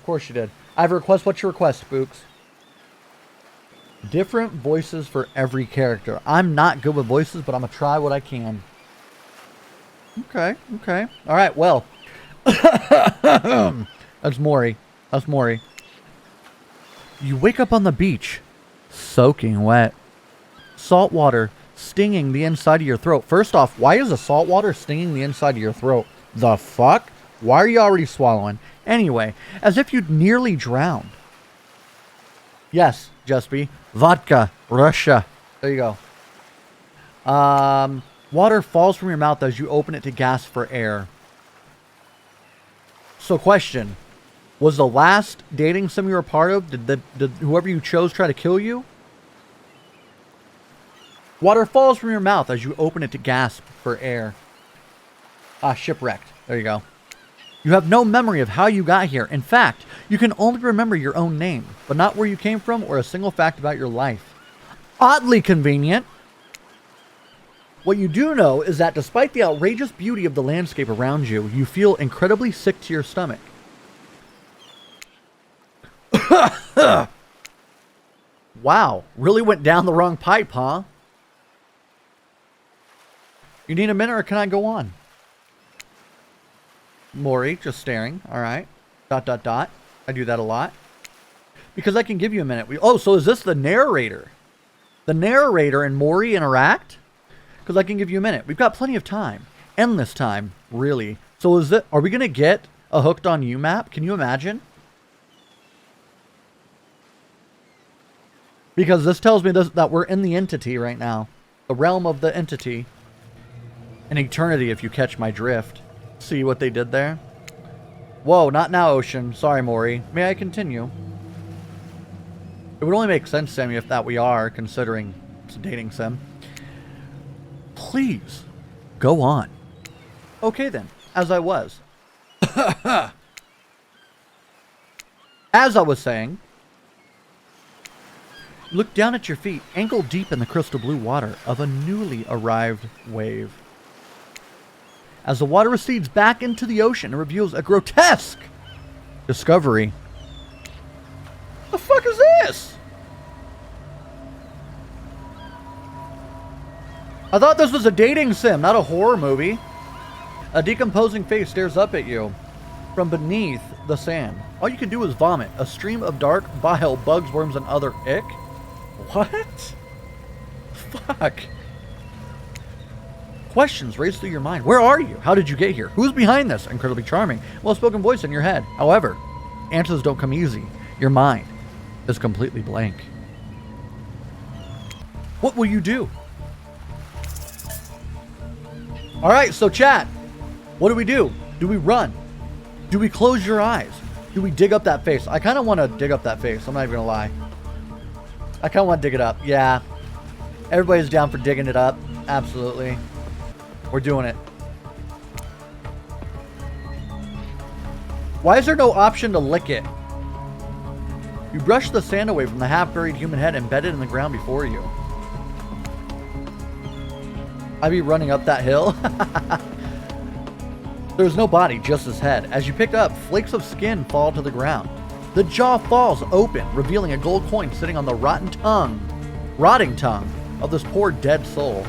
Of course you did. I have a request. What's your request, Spooks? Different voices for every character. I'm not good with voices, but I'm going to try what I can. Okay. All right, well. That's Maury. You wake up on the beach, soaking wet. Salt water stinging the inside of your throat. First off, why is the salt water stinging the inside of your throat? The fuck? Why are you already swallowing? Anyway, as if you'd nearly drowned. Yes, Jusby. Vodka. Russia. There you go. Water falls from your mouth as you open it to gasp for air. So question. Was the last dating sim you were part of, did whoever you chose try to kill you? Water falls from your mouth as you open it to gasp for air. Shipwrecked. There you go. You have no memory of how you got here. In fact, you can only remember your own name, but not where you came from or a single fact about your life. Oddly convenient. What you do know is that despite the outrageous beauty of the landscape around you, you feel incredibly sick to your stomach. Wow, really went down the wrong pipe, huh? You need a minute or can I go on? Maury, just staring. All right. ... I do that a lot. Because I can give you a minute. Oh, so is this the narrator? The narrator and Maury interact? Because I can give you a minute. We've got plenty of time. Endless time, really. So is it? Are we going to get a Hooked on You map? Can you imagine? Because this tells me that we're in the entity right now. The realm of the entity. An eternity, if you catch my drift. See what they did there? Whoa, not now, Ocean. Sorry, Maury. May I continue? It would only make sense, Sammy, if that we are, considering it's a dating sim. Please, go on. Okay, then. As I was. As I was saying, look down at your feet, ankle deep in the crystal blue water of a newly arrived wave. As the water recedes back into the ocean, it reveals a grotesque discovery. The fuck is this? I thought this was a dating sim, not a horror movie. A decomposing face stares up at you from beneath the sand. All you can do is vomit. A stream of dark bile, bugs, worms, and other ick. What? Fuck. Questions race through your mind. Where are you? How did you get here? Who's behind this? Incredibly charming, well-spoken voice in your head. However, answers don't come easy. Your mind is completely blank. What will you do? All right, so chat. What do we do? Do we run? Do we close your eyes? Do we dig up that face? I kind of want to dig up that face. I'm not even going to lie. I kind of want to dig it up. Yeah. Everybody's down for digging it up. Absolutely. We're doing it. Why is there no option to lick it? You brush the sand away from the half-buried human head embedded in the ground before you. I'd be running up that hill. There's no body, just his head. As you pick up, flakes of skin fall to the ground. The jaw falls open, revealing a gold coin sitting on the rotting tongue of this poor dead soul.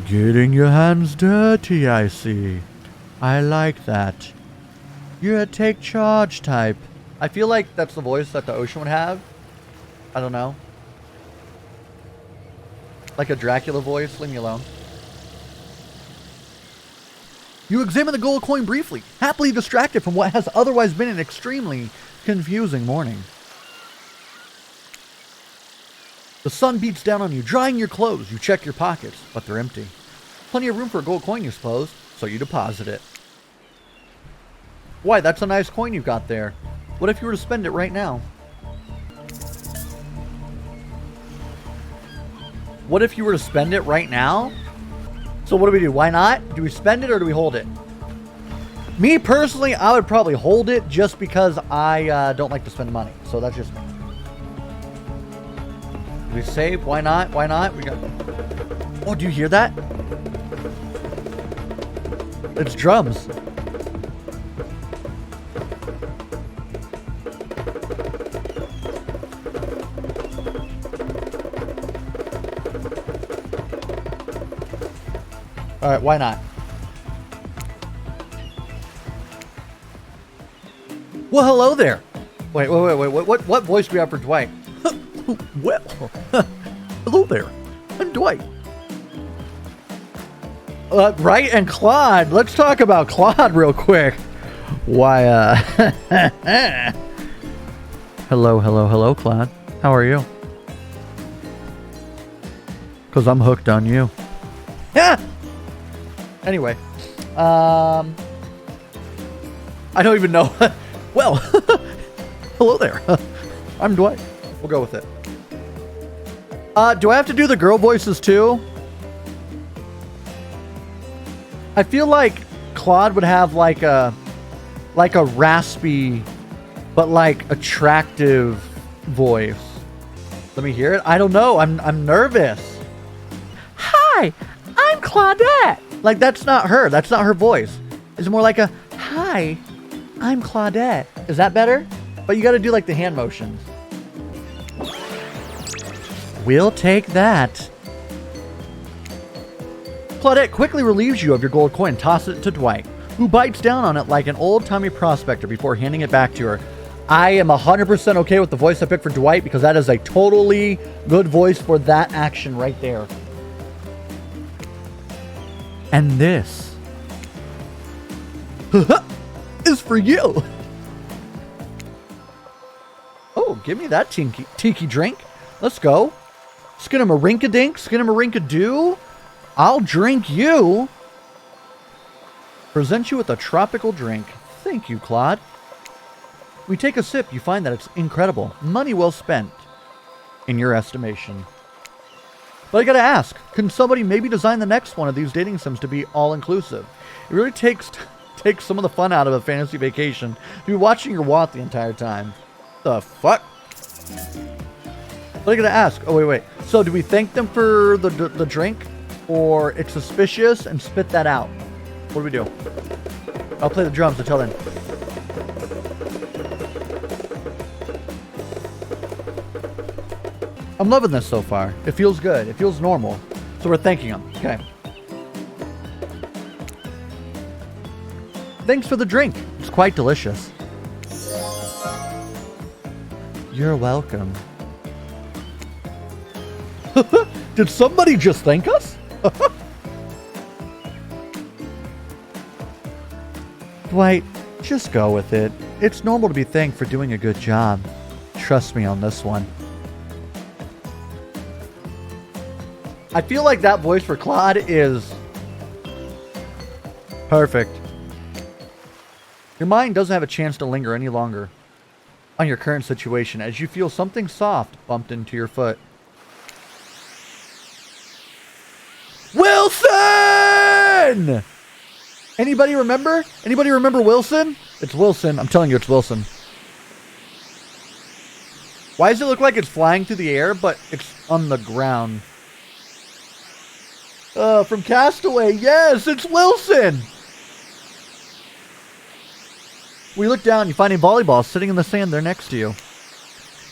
Getting your hands dirty, I see. I like that. You're a take charge type. I feel like that's the voice that the ocean would have. I don't know. Like a Dracula voice. Leave me alone. You examine the gold coin briefly, happily distracted from what has otherwise been an extremely confusing morning. The sun beats down on you, drying your clothes. You check your pockets, but they're empty. Plenty of room for a gold coin, you suppose, so you deposit it. Why, that's a nice coin you've got there. What if you were to spend it right now? What if you were to spend it right now? So what do we do? Why not? Do we spend it or do we hold it? Me personally, I would probably hold it just because I don't like to spend money. So that's just me. We save? Why not? Why not? We got. Oh, do you hear that? It's drums. All right, why not? Well, hello there. Wait. What voice do we have for Dwight? Well, hello there. I'm Dwight. Right, and Claude. Let's talk about Claude real quick. Why, hello, Claude. How are you? Because I'm hooked on you. Yeah. Anyway, I don't even know. Well, hello there. I'm Dwight. We'll go with it. Do I have to do the girl voices too? I feel like Claude would have like a raspy, but like attractive voice. Let me hear it. I don't know. I'm nervous. Hi, I'm Claudette. Like that's not her. That's not her voice. It's more like a hi, I'm Claudette. Is that better? But you got to do like the hand motions. We'll take that. Claudette quickly relieves you of your gold coin and tosses it to Dwight, who bites down on it like an old-timey prospector before handing it back to her. I am 100% okay with the voice I picked for Dwight because that is a totally good voice for that action right there. And this is for you. Oh, give me that tiki drink. Let's go. Skinnamarink-a-dink, skinnamarink-a-doo. I'll drink you. Present you with a tropical drink. Thank you, Claude. We take a sip, you find that it's incredible. Money well spent, in your estimation. But I gotta ask, can somebody maybe design the next one of these dating sims to be all-inclusive? It really takes some of the fun out of a fantasy vacation to be watching your walk the entire time. The fuck? But I gotta ask, oh wait. So do we thank them for the drink? Or it's suspicious and spit that out? What do we do? I'll play the drums until then. I'm loving this so far. It feels good. It feels normal. So we're thanking them. Okay. Thanks for the drink. It's quite delicious. You're welcome. Did somebody just thank us? Dwight, just go with it. It's normal to be thanked for doing a good job. Trust me on this one. I feel like that voice for Claude is perfect. Your mind doesn't have a chance to linger any longer on your current situation as you feel something soft bumped into your foot. Wilson! Anybody remember? Anybody remember Wilson? It's Wilson. I'm telling you, it's Wilson. Why does it look like it's flying through the air, but it's on the ground? From Castaway. Yes, it's Wilson! We look down, you find a volleyball sitting in the sand there next to you.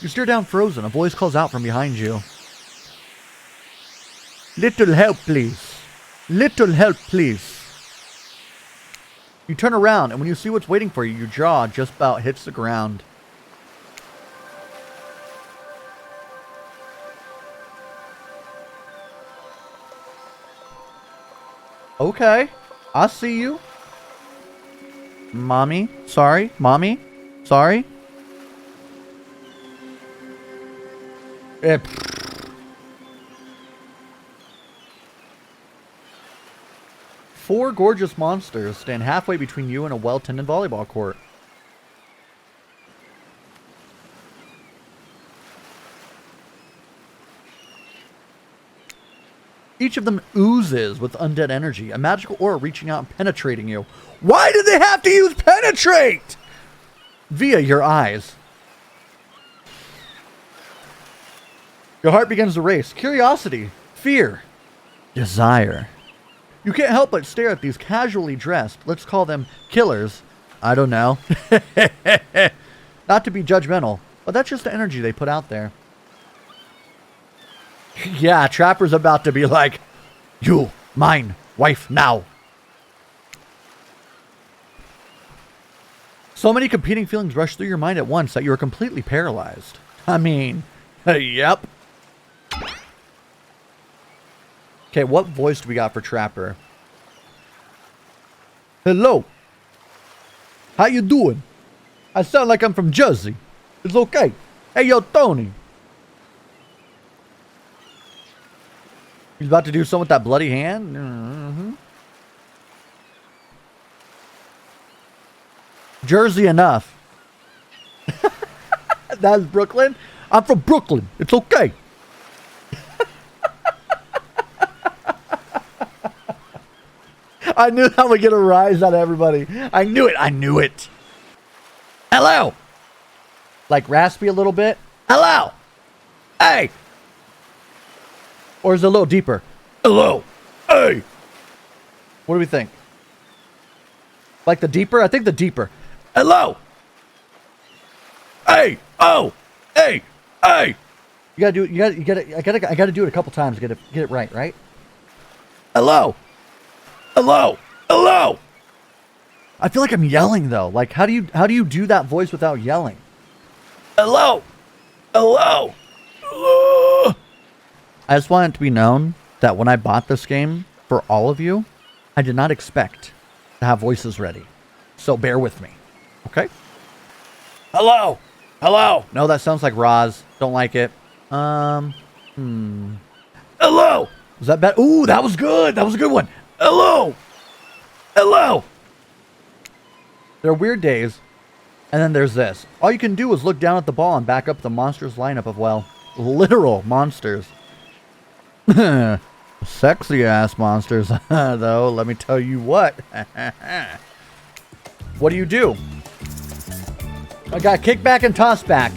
You stare down frozen. A voice calls out from behind you. Little help, please. Little help, please. You turn around, and when you see what's waiting for you, your jaw just about hits the ground. Okay, I see you. Mommy, sorry. Mommy, sorry. Four gorgeous monsters stand halfway between you and a well-tended volleyball court. Each of them oozes with undead energy, a magical aura reaching out and penetrating you. Why did they have to use penetrate? Via your eyes. Your heart begins to race. Curiosity, fear, desire. You can't help but stare at these casually dressed, let's call them killers. I don't know. Not to be judgmental, but that's just the energy they put out there. Yeah, Trapper's about to be like, you, mine, Wife, now. So many competing feelings rush through your mind at once that you are completely paralyzed. I mean, yep. Okay, what voice do we got for Trapper? Hello. How you doing? I sound like I'm from Jersey. It's okay. Hey, yo, Tony. He's about to do something with that bloody hand? Mm-hmm. Jersey enough. That's Brooklyn? I'm from Brooklyn. It's okay. I knew that would get a rise out of everybody. I knew it. I knew it. Hello. Like raspy a little bit. Hello. Hey. Or is it a little deeper? Hello. Hey. What do we think? Like the deeper? I think the deeper. Hello. Hey. Oh. Hey. Hey. You gotta do it. I gotta do it a couple times to get it right, right? Hello. Hello. Hello. I feel like I'm yelling though. Like how do you do that voice without yelling? Hello. Hello. Hello. I just want it to be known that when I bought this game for all of you, I did not expect to have voices ready. So bear with me. Okay? Hello. Hello. No, that sounds like Roz. Don't like it. Hello. Was that bad? Ooh, that was good. That was a good one. Hello. Hello. There are weird days. And then there's this. All you can do is look down at the ball and back up the monsters lineup of, well, literal monsters. Sexy ass monsters, though. Let me tell you what. What do? I got kick back and toss back.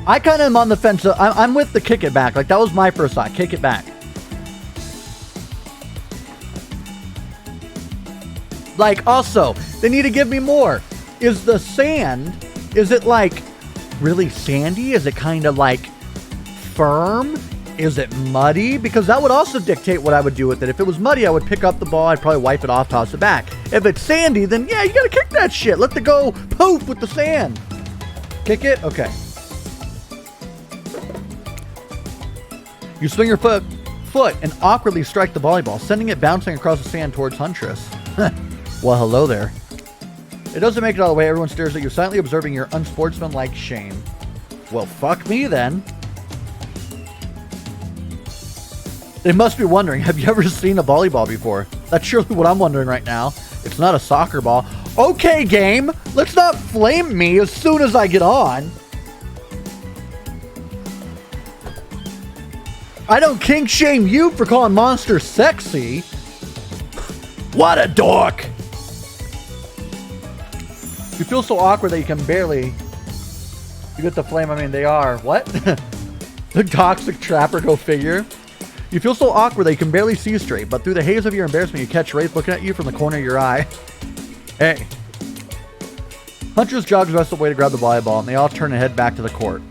I kind of am on the fence. I'm with the kick it back. Like, that was my first thought. Kick it back. Like, also, they need to give me more. Is the sand, is it like really sandy? Is it kind of like firm? Is it muddy? Because that would also dictate what I would do with it. If it was muddy, I would pick up the ball. I'd probably wipe it off, toss it back. If it's sandy, then yeah, you gotta kick that shit. Let the go poof with the sand. Kick it? Okay. You swing your foot and awkwardly strike the volleyball, sending it bouncing across the sand towards Huntress. Well, hello there. It doesn't make it all the way. Everyone stares at you, silently observing your unsportsmanlike shame. Well, fuck me then. They must be wondering, have you ever seen a volleyball before? That's surely what I'm wondering right now. It's not a soccer ball. Okay, game. Let's not flame me as soon as I get on. I don't kink shame you for calling monsters sexy. What a dork. You feel so awkward that you can barely... You get the flame, I mean, they are... What? The toxic trapper, go figure. You feel so awkward that you can barely see straight, but through the haze of your embarrassment, you catch Wraith looking at you from the corner of your eye. Hey. Huntress jogs the rest of the way to grab the volleyball, and they all turn and head back to the court.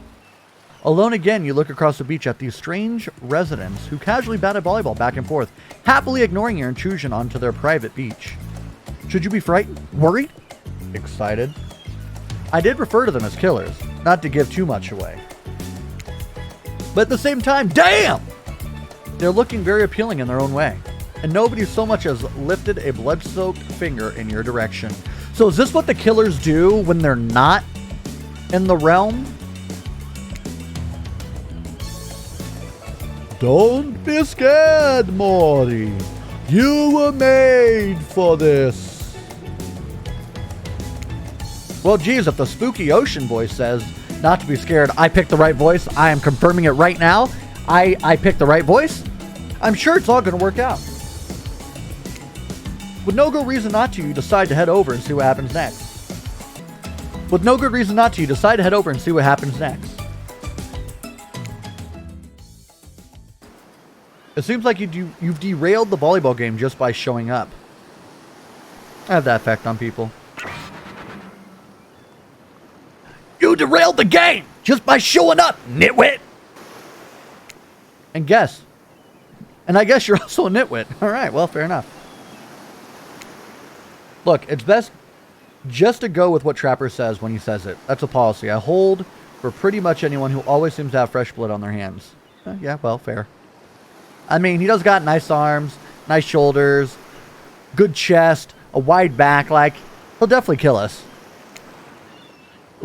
Alone again, you look across the beach at these strange residents who casually bat a volleyball back and forth, happily ignoring your intrusion onto their private beach. Should you be frightened? Worried? Excited? I did refer to them as killers, not to give too much away. But at the same time, damn! They're looking very appealing in their own way, and nobody so much as lifted a blood-soaked finger in your direction. So is this what the killers do when they're not in the realm? Don't be scared, Mori. You were made for this. Well, geez, if the spooky ocean voice says not to be scared, I picked the right voice. I am confirming it right now. I picked the right voice. I'm sure it's all going to work out. With no good reason not to, you decide to head over and see what happens next. With no good reason not to, you decide to head over and see what happens next. It seems like you've derailed the volleyball game just by showing up. I have that effect on people. You derailed the game just by showing up, nitwit! And And I guess you're also a nitwit. All right, well, fair enough. Look, it's best just to go with what Trapper says when he says it. That's a policy I hold for pretty much anyone who always seems to have fresh blood on their hands. Yeah, well, fair. I mean, he does got nice arms, nice shoulders, good chest, a wide back. Like, he'll definitely kill us.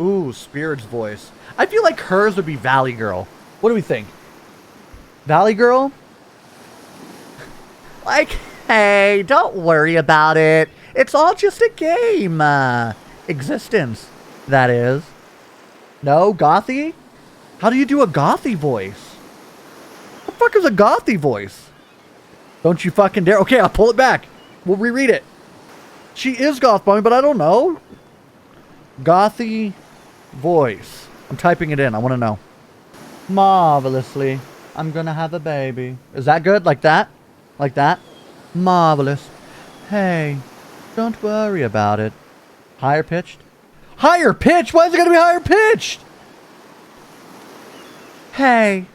Ooh, Spirit's voice. I feel like hers would be Valley Girl. What do we think? Valley Girl? Like, hey, don't worry about it. It's all just a game. Existence, that is. No? Gothy? How do you do a Gothy voice? What the fuck is a Gothy voice? Don't you fucking dare. Okay, I'll pull it back. We'll reread it. She is goth mommy, but I don't know. Gothy voice. I'm typing it in. I want to know. Marvelously. I'm gonna have a baby. Is that good? Like that? Like that? Marvelous. Hey, don't worry about it. Higher pitched? Higher pitched? Why is it gonna be higher pitched? Hey,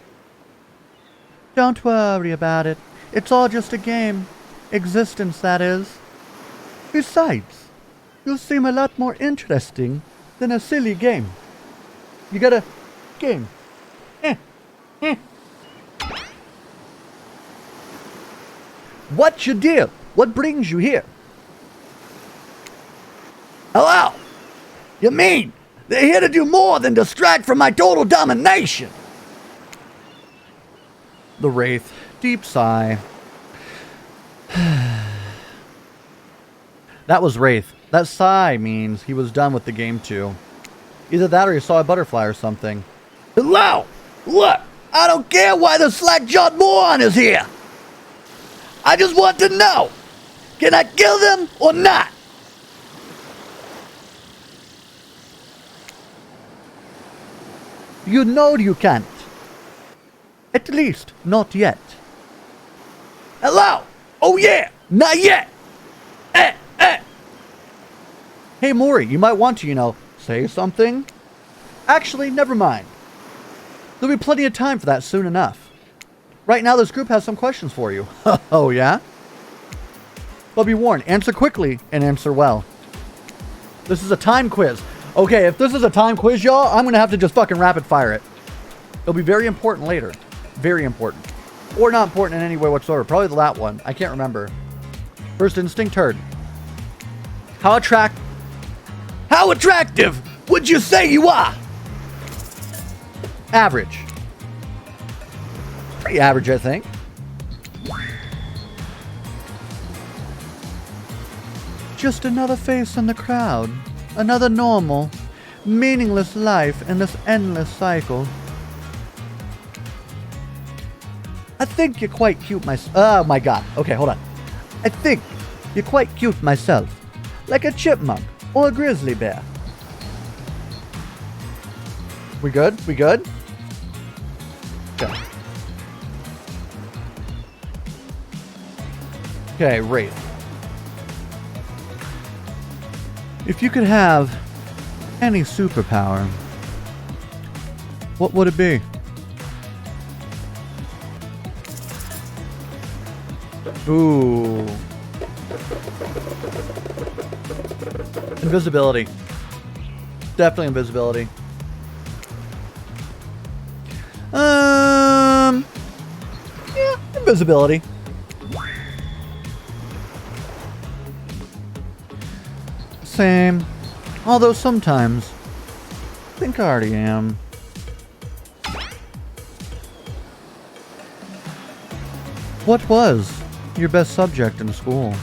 don't worry about it. It's all just a game. Existence, that is. Besides, you seem a lot more interesting than a silly game. You got a game. What's your deal? What brings you here? Hello? You mean they're here to do more than distract from my total domination? The Wraith. Deep sigh. That was Wraith. That sigh means he was done with the game too. Either that or he saw a butterfly or something. Hello! Look! I don't care why the slack-jawed moron is here! I just want to know! Can I kill them or not? You know you can't. At least, not yet. Hello! Oh yeah! Not yet! Hey Maury, you might want to, say something? Actually, never mind. There'll be plenty of time for that soon enough. Right now, this group has some questions for you. Oh, yeah? But be warned, answer quickly and answer well. This is a time quiz. Okay, if this is a time quiz, y'all, I'm going to have to just fucking rapid fire it. It'll be very important later. Very important. Or not important in any way whatsoever. Probably that one. I can't remember. First instinct, heard. How attractive would you say you are? Average. Pretty average, I think. Just another face in the crowd. Another normal, meaningless life in this endless cycle. I think you're quite cute myself. Oh my god. Okay, hold on. I think you're quite cute myself. Like a chipmunk or a grizzly bear. We good? We good? Okay. Okay, Wraith. If you could have any superpower, what would it be? Ooh. Invisibility. Definitely invisibility. Yeah, invisibility. Same. Although sometimes, I think I already am. What was your best subject in school?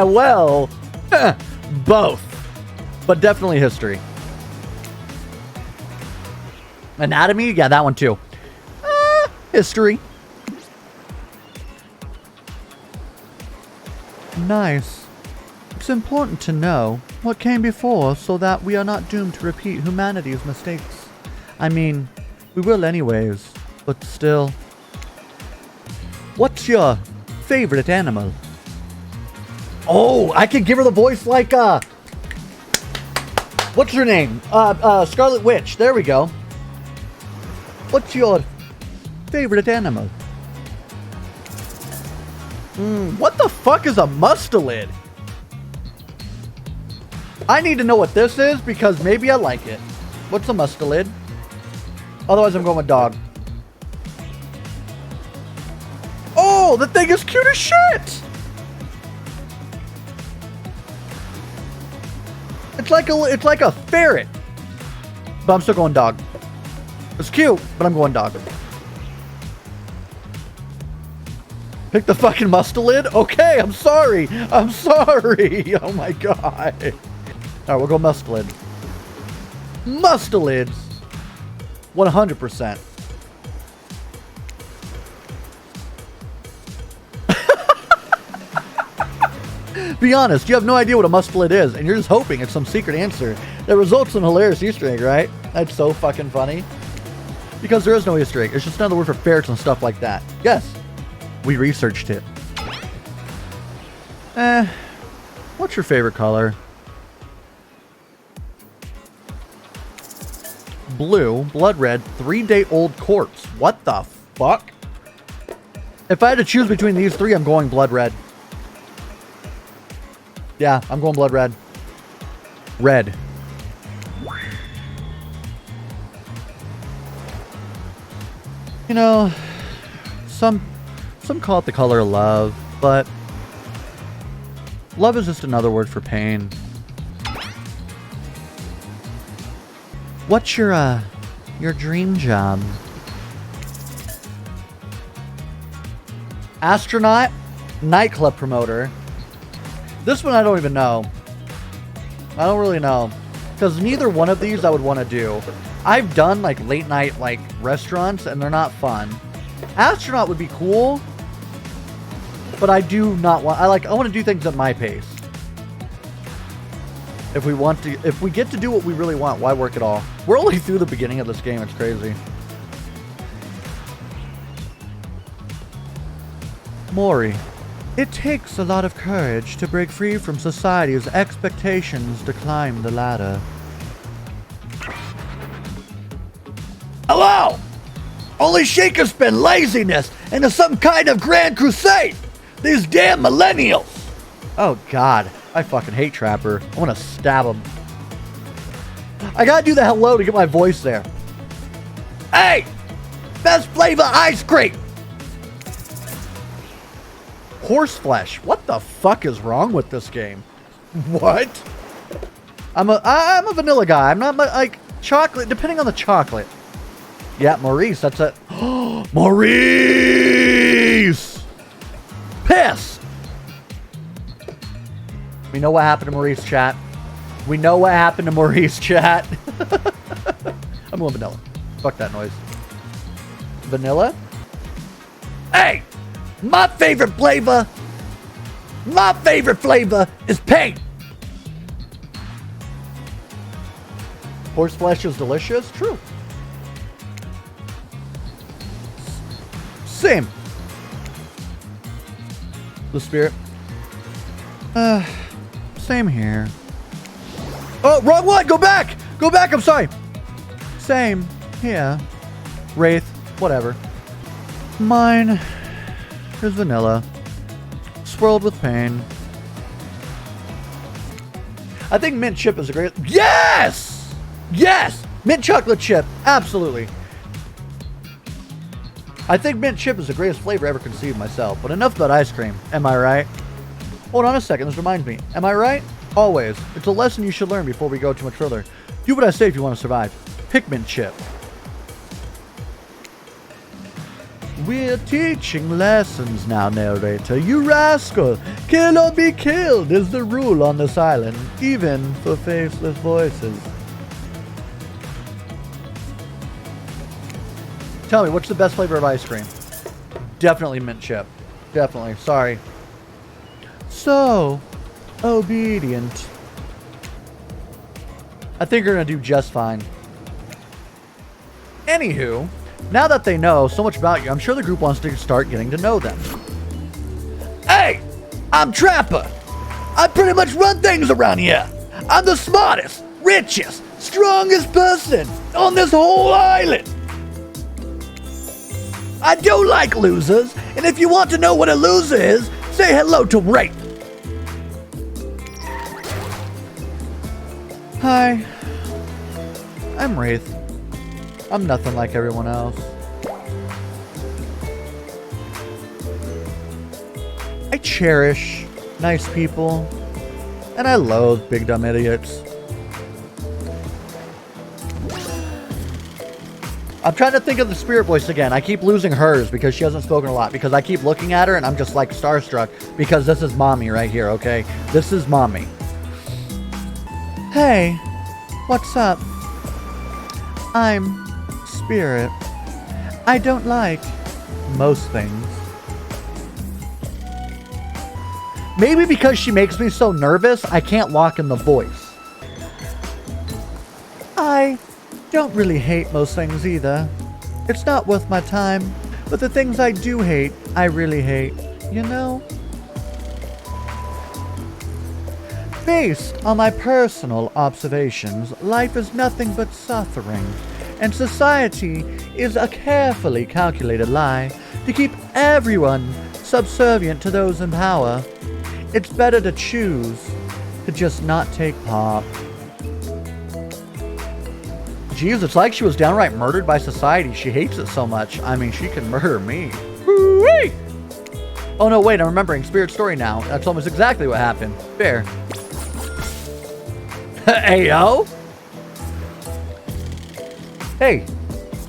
Well, both. But definitely history. Anatomy? Yeah, that one too. History. Nice. It's important to know what came before so that we are not doomed to repeat humanity's mistakes. I mean, we will anyways, but still. What's your favorite animal? Oh, I could give her the voice like, what's her name? Scarlet Witch. There we go. What's your favorite animal? What the fuck is a mustelid? I need to know what this is because maybe I like it. What's a mustelid? Otherwise, I'm going with dog. Oh, the thing is cute as shit! It's like a ferret. But I'm still going dog. It's cute, but I'm going dog. Pick the fucking mustelid? Okay, I'm sorry. I'm sorry. Oh my god. Alright, we'll go mustelid. Mustelids. 100%. Be honest, you have no idea what a mustelid is, and you're just hoping it's some secret answer that results in a hilarious Easter egg, right? That's so fucking funny. Because there is no Easter egg. It's just another word for ferrets and stuff like that. Yes, we researched it. What's your favorite color? Blue, blood red, 3-day-old corpse. What the fuck? If I had to choose between these three, I'm going blood red. Yeah, I'm going blood red. Red. You know, some call it the color of love, but love is just another word for pain. What's your dream job? Astronaut, nightclub promoter. This one I don't even know. I don't really know. Because neither one of these I would want to do. I've done like late night like restaurants and they're not fun. Astronaut would be cool. But I do not want, I want to do things at my pace. If we get to do what we really want, why work at all? We're only through the beginning of this game, it's crazy. Maury. It takes a lot of courage to break free from society's expectations to climb the ladder. Hello! Only she can spend laziness into some kind of grand crusade! These damn millennials! Oh god, I fucking hate Trapper. I want to stab him. I gotta do the hello to get my voice there. Hey! Best flavor ice cream! Horseflesh. What the fuck is wrong with this game? What? I'm a vanilla guy. I'm not like chocolate, depending on the chocolate. Yeah, Maurice, that's it. Maurice! Piss! We know what happened to Maurice, chat. We know what happened to Maurice, chat. I'm going vanilla. Fuck that noise. Vanilla? Hey! My favorite flavor is paint. Horseflesh is delicious. True. Same. The spirit. Same here. Oh, wrong one. Go back. Go back. I'm sorry. Same. Yeah. Wraith. Whatever. Mine is vanilla. Swirled with pain. I think mint chip is a great... Yes! Yes! Mint chocolate chip. Absolutely. I think mint chip is the greatest flavor ever conceived myself. But enough about ice cream. Am I right? Hold on a second. This reminds me. Am I right? Always. It's a lesson you should learn before we go too much further. Do what I say if you want to survive. Pick mint chip. We're teaching lessons now, narrator. You rascal! Kill or be killed is the rule on this island, even for faceless voices. Tell me, what's the best flavor of ice cream? Definitely mint chip. Definitely. Sorry. So obedient. I think you're going to do just fine. Anywho, now that they know so much about you, I'm sure the group wants to start getting to know them. Hey, I'm Trapper. I pretty much run things around here. I'm the smartest, richest, strongest person on this whole island. I do like losers, and if you want to know what a loser is, say hello to Wraith. Hi, I'm Wraith. I'm nothing like everyone else. I cherish nice people, and I loathe big dumb idiots. I'm trying to think of the spirit voice again. I keep losing hers because she hasn't spoken a lot, because I keep looking at her and I'm just like starstruck because this is mommy right here, okay? This is mommy. Hey, what's up? I'm Spirit. I don't like most things. Maybe because she makes me so nervous, I can't lock in the voice. I don't really hate most things either. It's not worth my time, but the things I do hate, I really hate, you know? Based on my personal observations, life is nothing but suffering, and society is a carefully calculated lie to keep everyone subservient to those in power. It's better to choose to just not take part. Jeez, it's like she was downright murdered by society. She hates it so much. I mean, she can murder me. Woo-wee! Oh no, wait, I'm remembering Spirit's story now. That's almost exactly what happened. Fair. Ayo! Hey,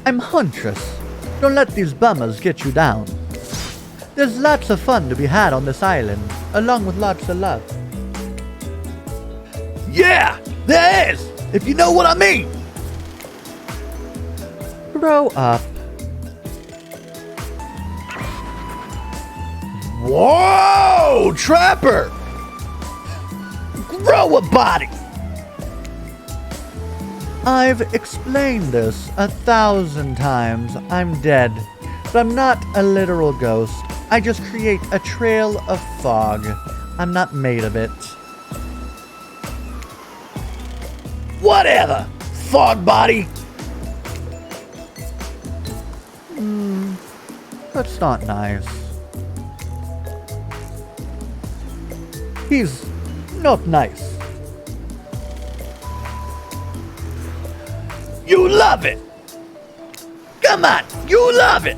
I'm Huntress. Don't let these bummers get you down. There's lots of fun to be had on this island, along with lots of love. Yeah, there is, if you know what I mean. Grow up. Whoa, Trapper! Grow a body! I've explained this 1,000 times. I'm dead, but I'm not a literal ghost. I just create a trail of fog. I'm not made of it. Whatever, fog body! That's not nice. He's not nice. You love it! Come on, you love it!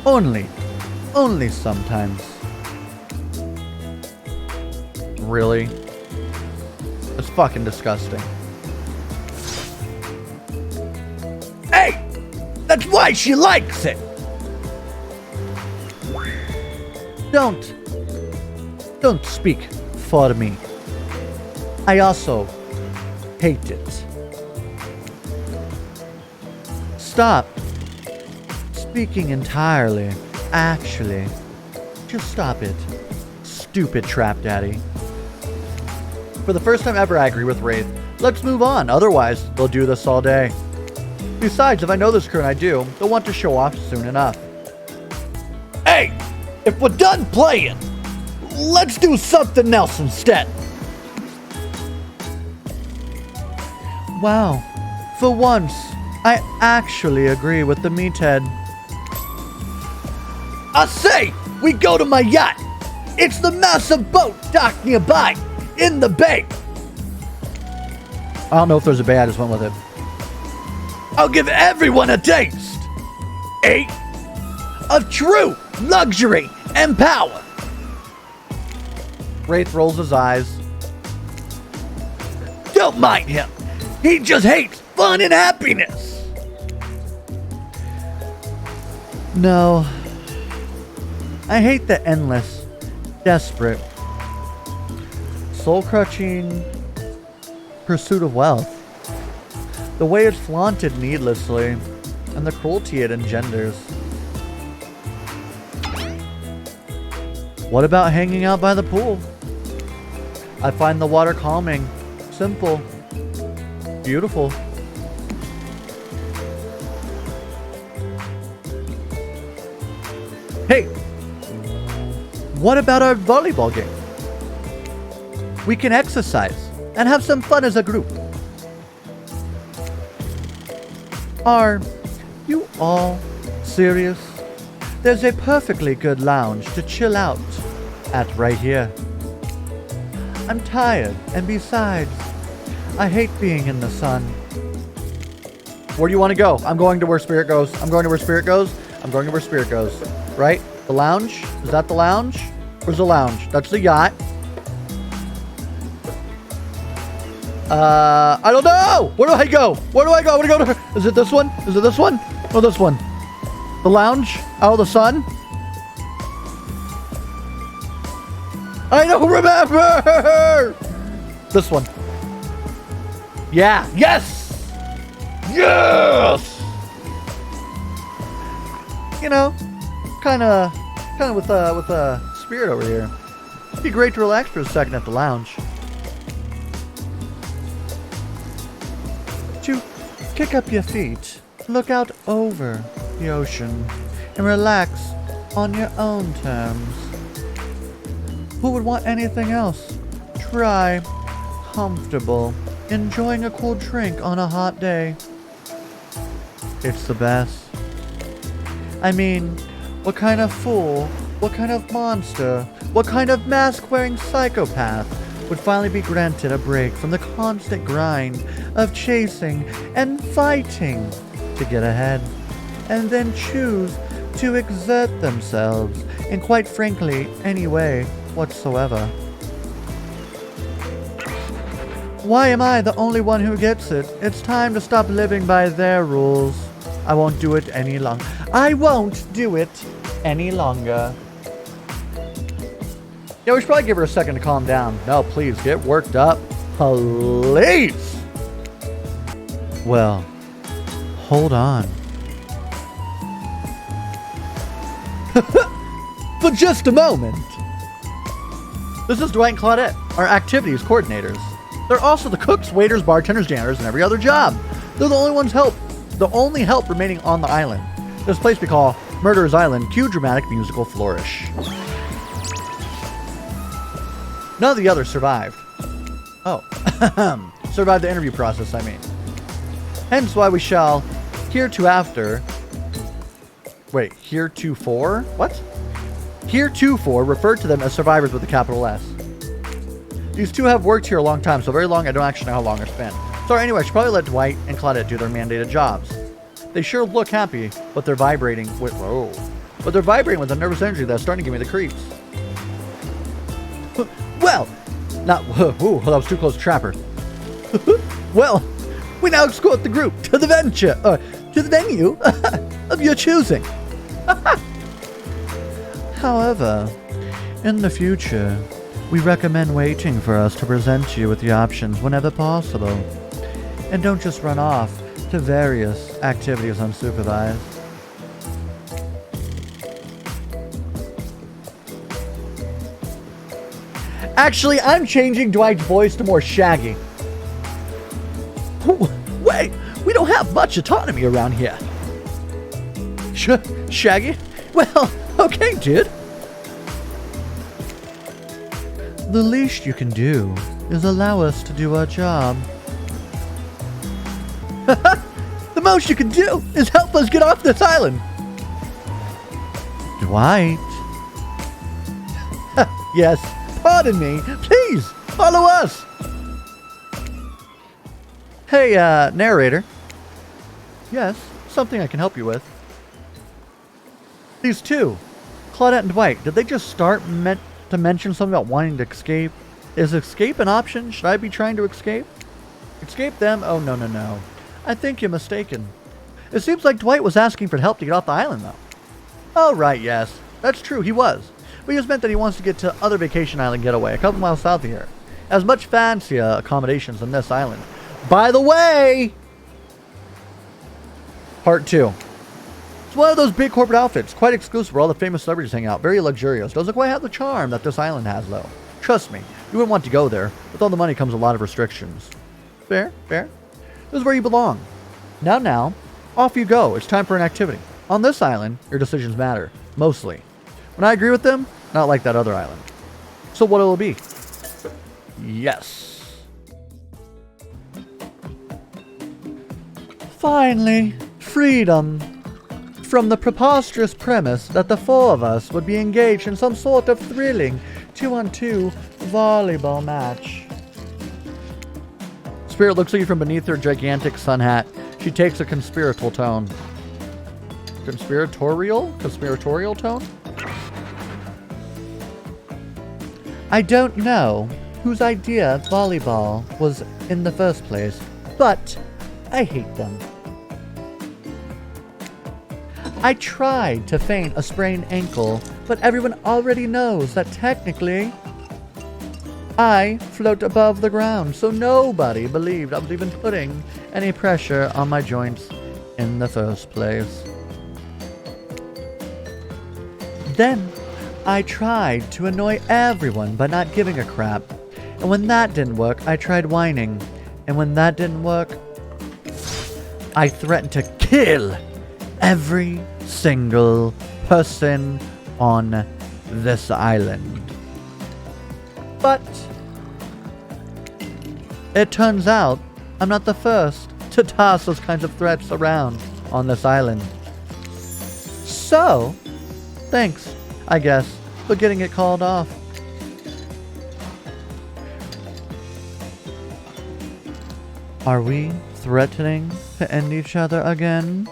Only sometimes. Really? It's fucking disgusting. Hey! That's why she likes it! Don't speak for me. I also hate it. Stop speaking entirely. Actually, just stop it. Stupid Trap Daddy. For the first time ever, I agree with Wraith. Let's move on, otherwise they'll do this all day. Besides, if I know this crew, and I do, they'll want to show off soon enough. Hey! If we're done playing, let's do something else instead. Wow. For once, I actually agree with the meathead. I say, we go to my yacht. It's the massive boat docked nearby, in the bay. I don't know if there's a bay, I just went with it. I'll give everyone a taste. Of true luxury and power. Wraith rolls his eyes. Don't mind him. He just hates fun and happiness. No. I hate the endless, desperate, soul-crushing pursuit of wealth. The way it's flaunted needlessly, and the cruelty it engenders. What about hanging out by the pool? I find the water calming, simple, beautiful. Hey, what about our volleyball game? We can exercise and have some fun as a group. Our You all serious? There's a perfectly good lounge to chill out at right here. I'm tired, and besides, I hate being in the sun. Where do you want to go? I'm going to where Spirit goes. I'm going to where Spirit goes. I'm going to where Spirit goes. Right? The lounge? Is that the lounge? Where's the lounge? That's the yacht. I don't know! Where do I go? Where do I go? I want to go to... Is it this one? Is it this one? Or this one? The lounge? Out of the sun? I don't remember! This one. Yeah. Yes! Yes! You know, kind of with Spirit over here. It'd be great to relax for a second at the lounge. To kick up your feet, look out over the ocean, and relax on your own terms. Who would want anything else? Try comfortable, enjoying a cool drink on a hot day. It's the best. I mean, what kind of fool, what kind of monster, what kind of mask-wearing psychopath would finally be granted a break from the constant grind of chasing and fighting to get ahead, and then choose to exert themselves in, quite frankly, any way whatsoever? Why am I the only one who gets it? It's time to stop living by their rules. I won't do it any longer. I won't do it any longer. Yeah, we should probably give her a second to calm down. No, please, get worked up. Please! Well, hold on. For just a moment. This is Dwight and Claudette, our activities coordinators. They're also the cooks, waiters, bartenders, janitors, and every other job. They're the only help remaining on the island. This place we call Murderer's Island. Cue dramatic musical flourish. None of the others survived. Oh. Survived the interview process, I mean. Hence why we shall heretofore... What? Heretofore refer to them as survivors with a capital S. These two have worked here a long time, so very long I don't actually know how long it's been. So anyway, I should probably let Dwight and Claudette do their mandated jobs. They sure look happy, but they're vibrating with... Whoa. But they're vibrating with a nervous energy that's starting to give me the creeps. Well, not... Ooh, that was too close to Trapper. Well, we now escort the group to the venue of your choosing. However, in the future, we recommend waiting for us to present you with the options whenever possible. And don't just run off to various activities unsupervised. Actually, I'm changing Dwight's voice to more Shaggy. Wait, we don't have much autonomy around here. Shaggy? Well, okay, dude. The least you can do is allow us to do our job. The most you can do is help us get off this island. Dwight. Yes, pardon me. Please, follow us. Hey, narrator. Yes, something I can help you with. These two, Claudette and Dwight, did they just start to mention something about wanting to escape? Is escape an option? Should I be trying to escape? Escape them? Oh, no. I think you're mistaken. It seems like Dwight was asking for help to get off the island, though. Oh, right, yes. That's true, he was. But he just meant that he wants to get to other vacation island getaway, a couple miles south of here. Has much fancier accommodations than this island. By the way! Part 2. It's one of those big corporate outfits, quite exclusive where all the famous celebrities hang out, very luxurious. Doesn't quite have the charm that this island has, though. Trust me, you wouldn't want to go there. With all the money comes a lot of restrictions. Fair. This is where you belong. Now, off you go. It's time for an activity. On this island, your decisions matter. Mostly. When I agree with them, not like that other island. So what will it be? Yes. Finally, freedom. worked from the preposterous premise that the four of us would be engaged in some sort of thrilling 2-on-2 volleyball match. Spirit looks at you from beneath her gigantic sun hat. She takes a conspiratorial tone. Conspiratorial tone? I don't know whose idea volleyball was in the first place, but I hate them. I tried to feign a sprained ankle, but everyone already knows that technically I float above the ground, so nobody believed I was even putting any pressure on my joints in the first place. Then I tried to annoy everyone by not giving a crap, and when that didn't work, I tried whining, and when that didn't work, I threatened to kill every single person on this island. But it turns out I'm not the first to toss those kinds of threats around on this island. So, thanks, I guess, for getting it called off. Are we threatening to end each other again?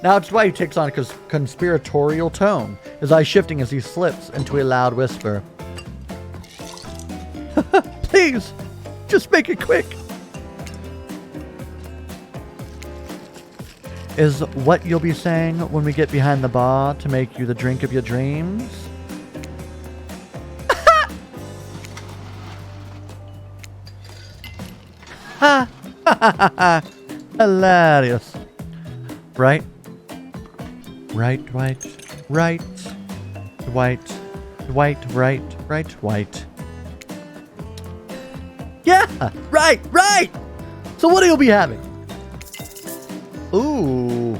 Now it's why he takes on a conspiratorial tone, his eyes shifting as he slips into a loud whisper. Please, just make it quick. Is what you'll be saying when we get behind the bar to make you the drink of your dreams? Ha! Hilarious. Right? Right. Yeah! Right! So what will you be having? Ooh.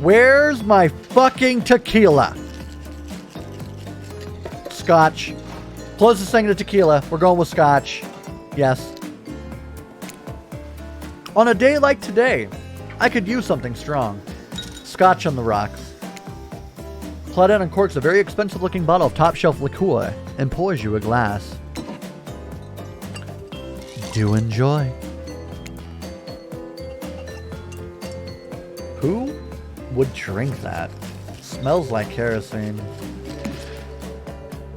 Where's my fucking tequila? Scotch. Closest thing to tequila. We're going with scotch. Yes. On a day like today, I could use something strong. Scotch on the rocks. Claudette uncorks a very expensive-looking bottle of top-shelf liqueur and pours you a glass. Do enjoy. Who would drink that? Smells like kerosene.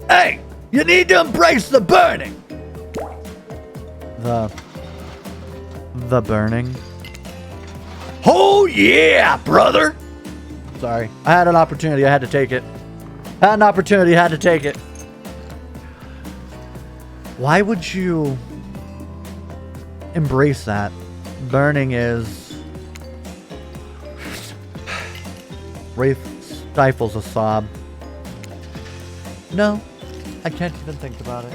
Hey! You need to embrace the burning! The burning? Oh yeah, brother! Sorry. I had an opportunity. I had to take it. Why would you embrace that? Burning is... Wraith stifles a sob. No, I can't even think about it.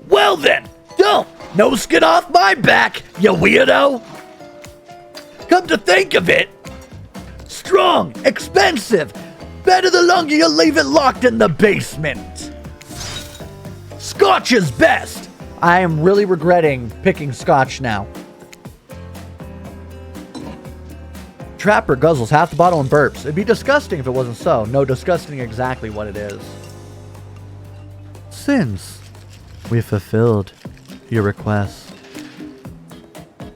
Well then, don't! No skin off my back, you weirdo! Come to think of it, strong, expensive, better the longer you leave it locked in the basement. Scotch is best! I am really regretting picking scotch now. Trapper guzzles half the bottle and burps. It'd be disgusting if it wasn't so. No, disgusting exactly what it is. Since we fulfilled your request,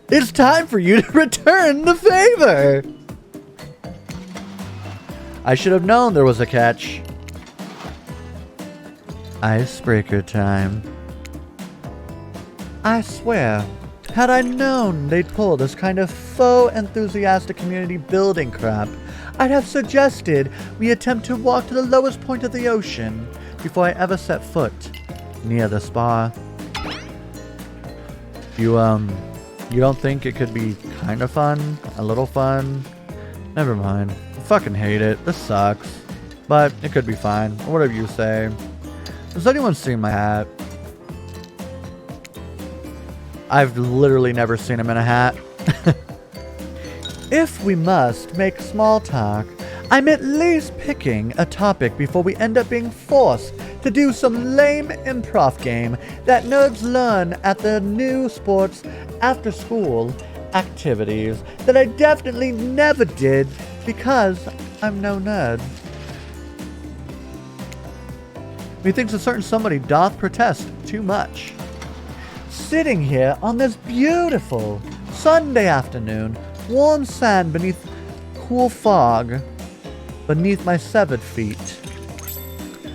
it's time for you to return the favor. I should have known there was a catch. Icebreaker time. I swear, had I known they'd pull this kind of faux enthusiastic community building crap, I'd have suggested we attempt to walk to the lowest point of the ocean before I ever set foot near the spa. You don't think it could be kind of fun? A little fun? Never mind. I fucking hate it. This sucks. But it could be fine. Or whatever you say. Has anyone seen my hat? I've literally never seen him in a hat. If we must make small talk, I'm at least picking a topic before we end up being forced to do some lame improv game that nerds learn at the new sports after school activities that I definitely never did because I'm no nerd. Methinks a certain somebody doth protest too much. Sitting here on this beautiful Sunday afternoon, warm sand beneath cool fog beneath my severed feet.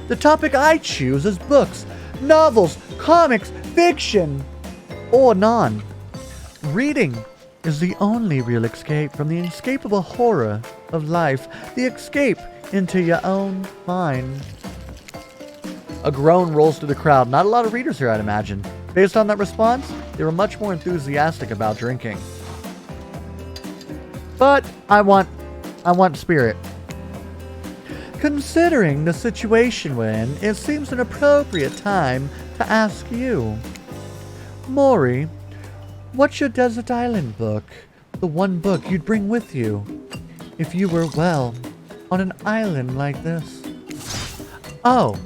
The topic I choose is books, novels, comics, fiction, or none. Reading is the only real escape from the inescapable horror of life, the escape into your own mind. A groan rolls through the crowd. Not a lot of readers here, I'd imagine. Based on that response, they were much more enthusiastic about drinking. But I want spirit. Considering the situation we're in, it seems an appropriate time to ask you. Maury, what's your desert island book? The one book you'd bring with you if you were, well, on an island like this. Oh,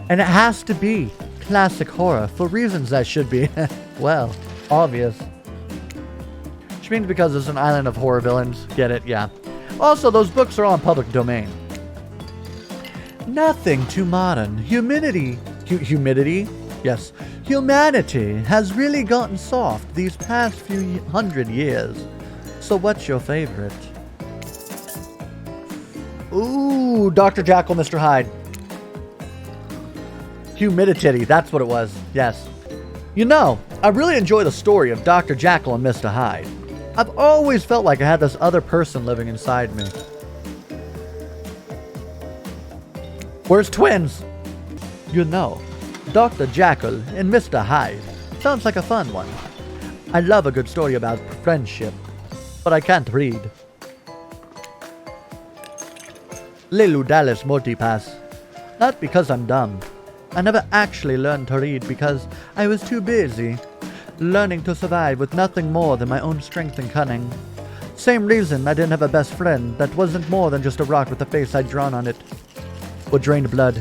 and it has to be classic horror for reasons that should be, well, obvious. Which means because it's an island of horror villains. Get it? Yeah. Also, those books are all in public domain. Nothing too modern. Humidity? Yes. Humanity has really gotten soft these past few hundred years. So what's your favorite? Ooh, Dr. Jekyll, Mr. Hyde. Humidity, that's what it was. Yes. You know, I really enjoy the story of Dr. Jekyll and Mr. Hyde. I've always felt like I had this other person living inside me. Where's twins? You know, Dr. Jekyll and Mr. Hyde sounds like a fun one. I love a good story about friendship, but I can't read. Lilu Dallas Multipass. Not because I'm dumb. I never actually learned to read because I was too busy learning to survive with nothing more than my own strength and cunning. Same reason I didn't have a best friend that wasn't more than just a rock with a face I'd drawn on it. Or drained blood.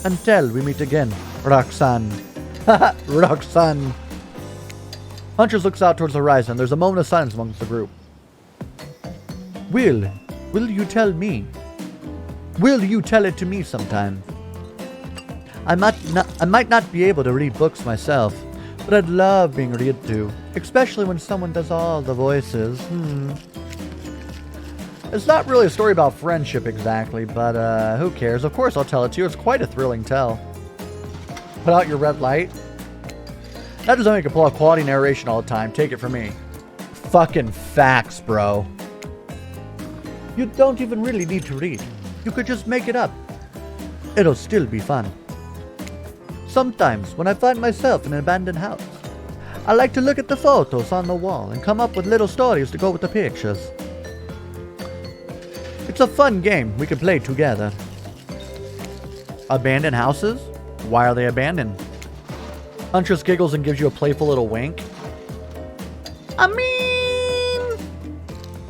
Until we meet again, Roxanne. Haha, Roxanne. Huntress looks out towards the horizon. There's a moment of silence amongst the group. Will you tell me? Will you tell it to me sometime? I might not be able to read books myself, but I'd love being read to, especially when someone does all the voices. It's not really a story about friendship exactly, but who cares? Of course I'll tell it to you. It's quite a thrilling tell. Put out your red light. That doesn't make you pull out quality narration all the time. Take it from me. Fucking facts, bro. You don't even really need to read. You could just make it up. It'll still be fun. Sometimes, when I find myself in an abandoned house, I like to look at the photos on the wall and come up with little stories to go with the pictures. It's a fun game we can play together. Abandoned houses? Why are they abandoned? Huntress giggles and gives you a playful little wink. I mean,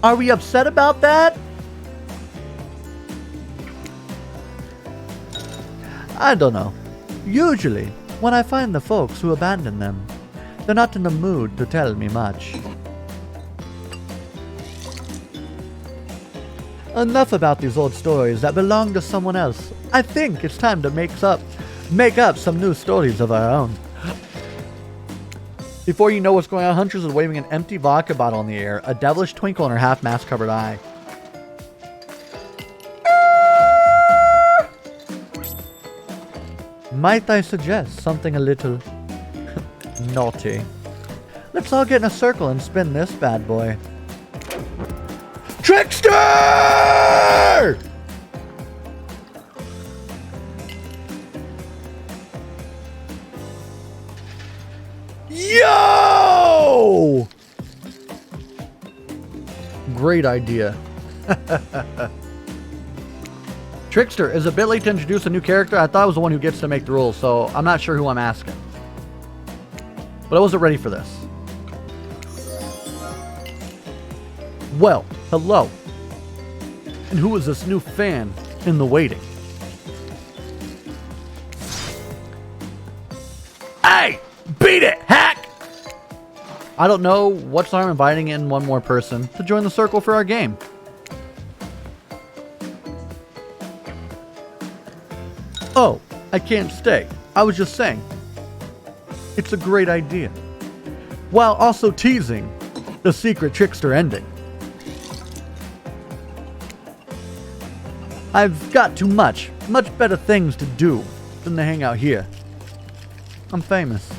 are we upset about that? I don't know. Usually, when I find the folks who abandon them, they're not in the mood to tell me much. Enough about these old stories that belong to someone else. I think it's time to make up some new stories of our own. Before you know what's going on, Huntress is waving an empty vodka bottle in the air, a devilish twinkle in her half-mask covered eye. Might I suggest something a little naughty? Let's all get in a circle and spin this bad boy. Trickster! Yo! Great idea. Trickster is a bit late to introduce a new character. I thought I was the one who gets to make the rules, so I'm not sure who I'm asking. But I wasn't ready for this. Well, hello. And who is this new fan in the waiting? Hey! Beat it, hack! I don't know what's the harm inviting in one more person to join the circle for our game. Oh, I can't stay. I was just saying. It's a great idea. While also teasing the secret trickster ending. I've got too much better things to do than to hang out here. I'm famous.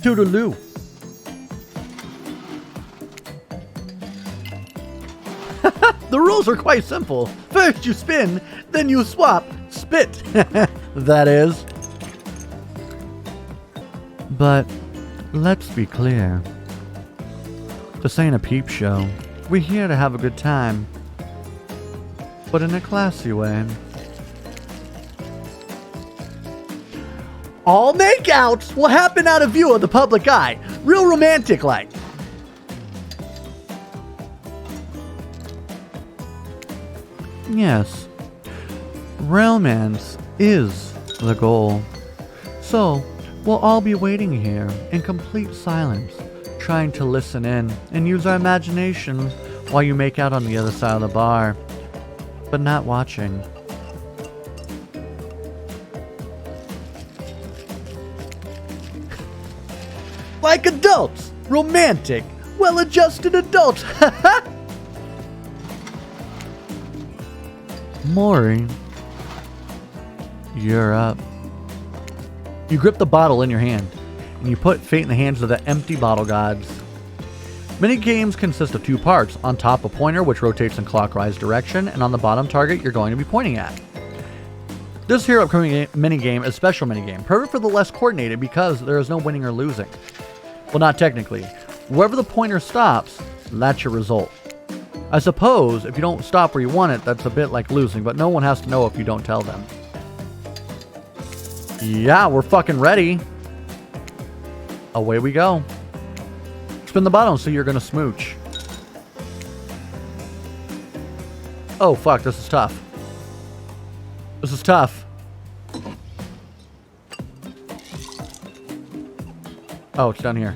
Toodaloo. The rules are quite simple. First you spin, then you swap, spit. That is. But let's be clear. This ain't a peep show. We're here to have a good time. But in a classy way. All makeouts will happen out of view of the public eye. Real romantic like. Yes. Romance is the goal. So, we'll all be waiting here in complete silence, trying to listen in and use our imagination while you make out on the other side of the bar, but not watching. Like adults! Romantic! Well-adjusted adults! Maury, you're up. You grip the bottle in your hand, and you put fate in the hands of the empty bottle gods. Mini games consist of two parts. On top, a pointer which rotates in clockwise direction, and on the bottom, target you're going to be pointing at. This here upcoming minigame is a special minigame, perfect for the less coordinated because there is no winning or losing. Well, not technically. Wherever the pointer stops, that's your result. I suppose if you don't stop where you want it, that's a bit like losing, but no one has to know if you don't tell them. Yeah, we're fucking ready. Away we go. Spin the bottom so you're gonna smooch. Oh fuck, this is tough. This is tough. Oh, it's down here.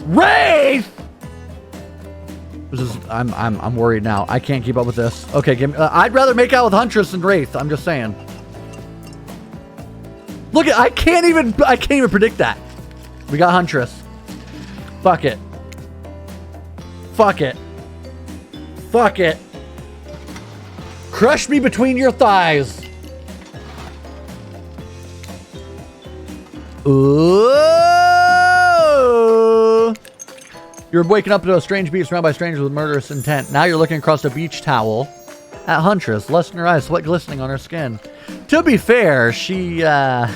Wraith! This is I'm worried now. I can't keep up with this. Okay, give me, I'd rather make out with Huntress than Wraith. I'm just saying. Look at I can't even predict that. We got Huntress. Fuck it. Fuck it. Fuck it. Crush me between your thighs. Ooh. You're waking up to a strange beast surrounded by strangers with murderous intent. Now you're looking across a beach towel at Huntress, lust in her eyes, sweat glistening on her skin. To be fair, she, I'm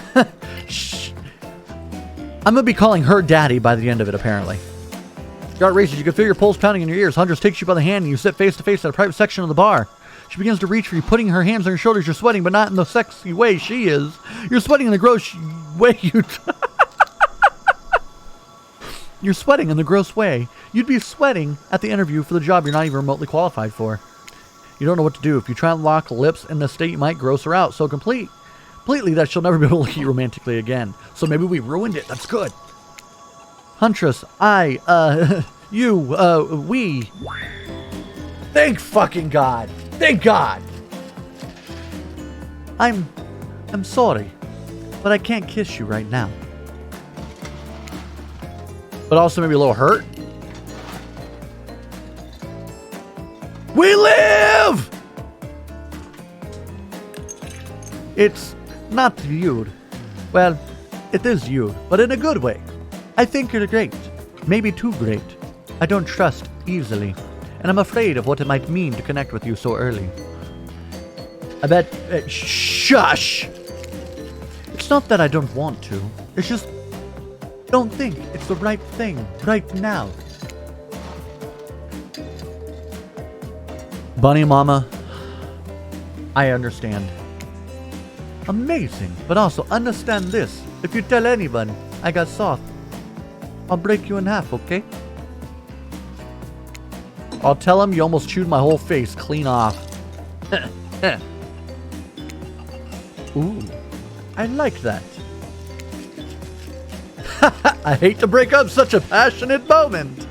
gonna be calling her daddy by the end of it, apparently. Your heart races, you can feel your pulse pounding in your ears. Huntress takes you by the hand and you sit face to face at a private section of the bar. She begins to reach for you, putting her hands on your shoulders. You're sweating, but not in the sexy way she is. You're sweating in the gross way You're sweating in the gross way you'd be sweating at the interview for the job you're not even remotely qualified for. You don't know what to do. If you try and lock lips in this state, you might gross her out so completely that she'll never be able to look at you romantically again. So maybe we ruined it. That's good. Huntress, we. Thank fucking God. Thank God. I'm sorry, but I can't kiss you right now. But also maybe a little hurt. We live! It's not you. Well, it is you, but in a good way. I think you're great. Maybe too great. I don't trust easily, and I'm afraid of what it might mean to connect with you so early. I bet... shush! It's not that I don't want to. It's just... don't think it's the right thing right now. Bunny Mama, I understand. Amazing, but also understand this. If you tell anyone I got soft, I'll break you in half, okay? I'll tell him you almost chewed my whole face clean off. Ooh, I like that. I hate to break up such a passionate moment.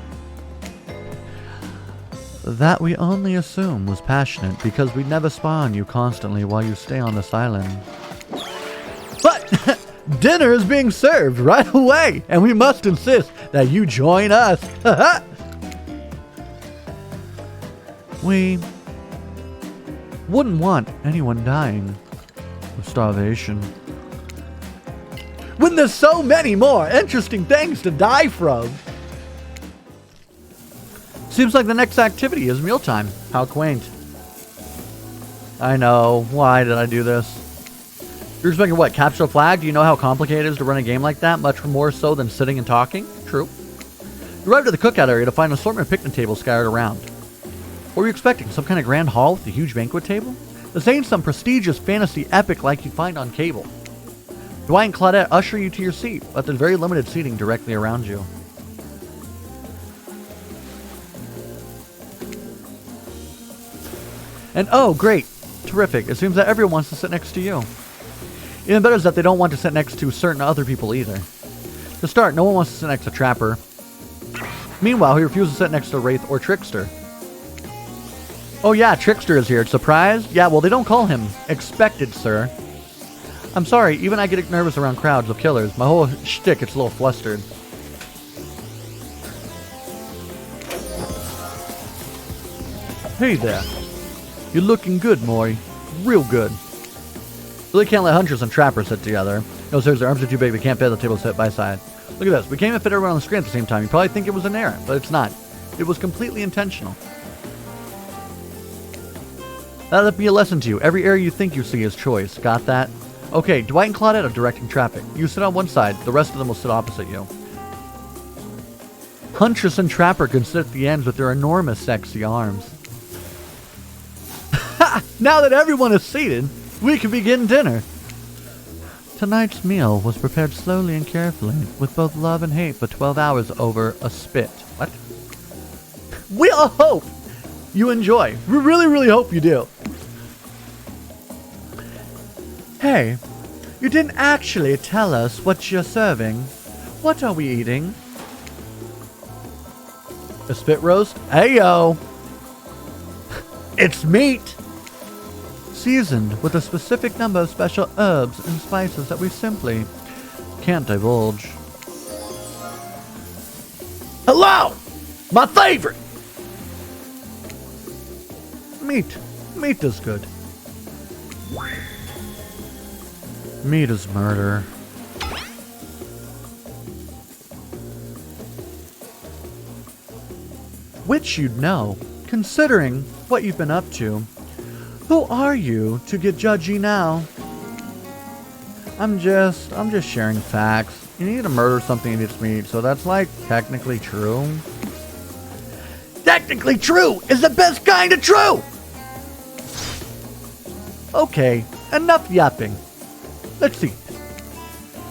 That we only assume was passionate because we never spy on you constantly while you stay on this island. But dinner is being served right away, and we must insist that you join us. We wouldn't want anyone dying of starvation, when there's so many more interesting things to die from. Seems like the next activity is mealtime. How quaint. I know. Why did I do this? You're expecting what? Capture a flag? Do you know how complicated it is to run a game like that? Much more so than sitting and talking? True. You arrived at the cookout area to find an assortment of picnic tables scattered around. What were you expecting? Some kind of grand hall with a huge banquet table? This ain't some prestigious fantasy epic like you find on cable. Dwight and Claudette usher you to your seat, but there's very limited seating directly around you. And oh, great. Terrific. It seems that everyone wants to sit next to you. Even better is that they don't want to sit next to certain other people either. To start, no one wants to sit next to Trapper. Meanwhile, he refuses to sit next to Wraith or Trickster. Oh yeah, Trickster is here. Surprised? Yeah, well, they don't call him expected, sir. I'm sorry, even I get nervous around crowds of killers. My whole shtick gets a little flustered. Hey there. You're looking good, Maury. Real good. Really can't let hunters and trappers sit together. No, seriously, their arms are too big. They can't fit the table sit by side. Look at this. We can't even fit everyone on the screen at the same time. You probably think it was an error, but it's not. It was completely intentional. That'll be a lesson to you. Every area you think you see is choice. Got that? Okay, Dwight and Claudette are directing traffic. You sit on one side. The rest of them will sit opposite you. Huntress and Trapper can sit at the ends with their enormous sexy arms. Now that everyone is seated, we can begin dinner. Tonight's meal was prepared slowly and carefully, with both love and hate for 12 hours over a spit. What? We all hope you enjoy. We really, really hope you do. Hey, you didn't actually tell us what you're serving. What are we eating? A spit roast? Hey-yo! It's meat! Seasoned with a specific number of special herbs and spices that we simply can't divulge. Hello! My favorite! Meat. Meat is good. Meat is murder. Which you'd know, considering what you've been up to. Who are you to get judgy now? I'm just sharing facts. You need to murder something and it's meat, so that's like technically true. Technically true is the best kind of true! Okay, enough yapping. Let's see.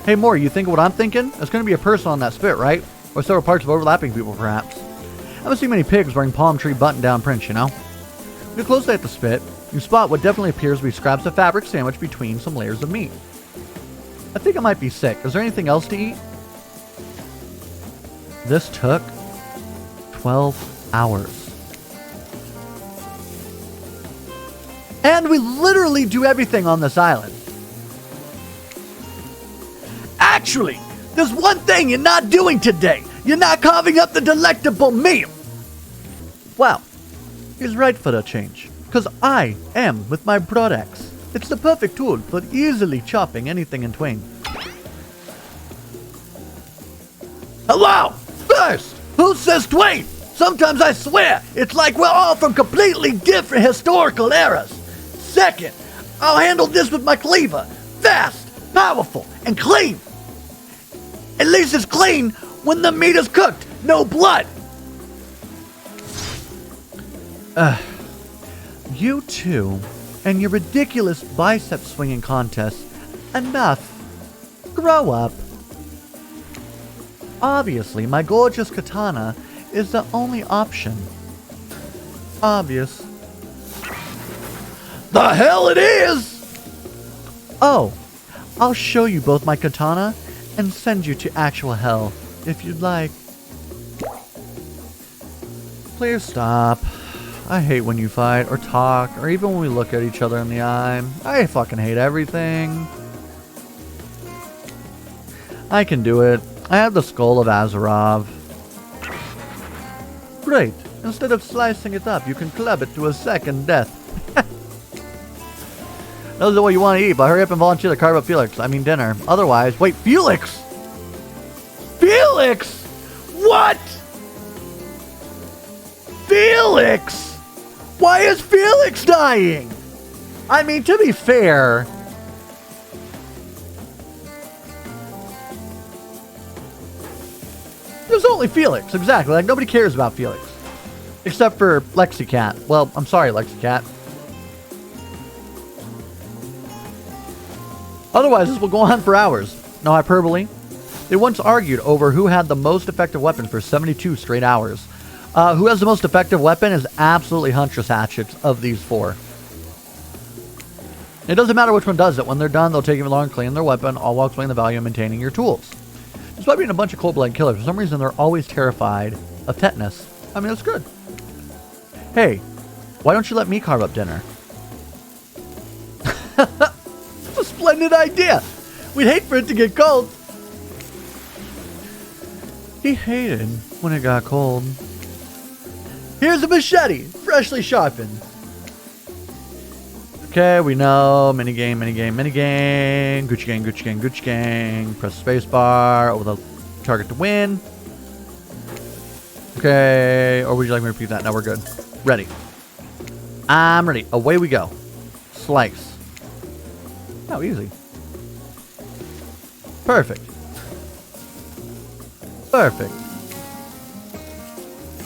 Hey Maury, you think what I'm thinking? There's gonna be a person on that spit, right? Or several parts of overlapping people, perhaps. I haven't seen many pigs wearing palm tree button-down prints, you know? Look closely at the spit. You spot what definitely appears to be scraps of fabric sandwiched between some layers of meat. I think I might be sick. Is there anything else to eat? This took 12 hours. And we literally do everything on this island. Actually, there's one thing you're not doing today. You're not carving up the delectable meal. Wow, he's right for a change. Because I am with my broad axe. It's the perfect tool for easily chopping anything in twain. Hello! First, who says twain? Sometimes I swear it's like we're all from completely different historical eras. Second, I'll handle this with my cleaver. Fast, powerful, and clean. At least it's clean when the meat is cooked. No blood. You two and your ridiculous bicep swinging contest. Enough. Grow up. Obviously, my gorgeous katana is the only option. Obvious. The hell it is! Oh, I'll show you both my katana and send you to actual hell, if you'd like. Please stop. I hate when you fight, or talk, or even when we look at each other in the eye. I fucking hate everything. I can do it. I have the skull of Azarov. Great. Instead of slicing it up, you can club it to a second death. Those are what you want to eat, but hurry up and volunteer to carve up Felix. I mean dinner. Otherwise, wait, Felix? Felix? What? Felix? Why is Felix dying? I mean, to be fair, there's only Felix, exactly. Like, nobody cares about Felix. Except for Lexicat. Well, I'm sorry, Lexicat. Otherwise, this will go on for hours. No hyperbole. They once argued over who had the most effective weapon for 72 straight hours. Who has the most effective weapon is absolutely Huntress Hatchets of these four. It doesn't matter which one does it. When they're done, they'll take even longer to clean their weapon, all while explaining the value of maintaining your tools. Despite being a bunch of cold-blooded killers, for some reason they're always terrified of tetanus. I mean, that's good. Hey, why don't you let me carve up dinner? It's a splendid idea. We'd hate for it to get cold. He hated when it got cold. Here's a machete, freshly sharpened. Okay, we know. Minigame, minigame, minigame. Gucci gang, Gucci gang, Gucci gang. Press spacebar over the target to win. Okay, or would you like me to repeat that? No, we're good. Ready. I'm ready. Away we go. Slice. Oh, easy. Perfect. Perfect.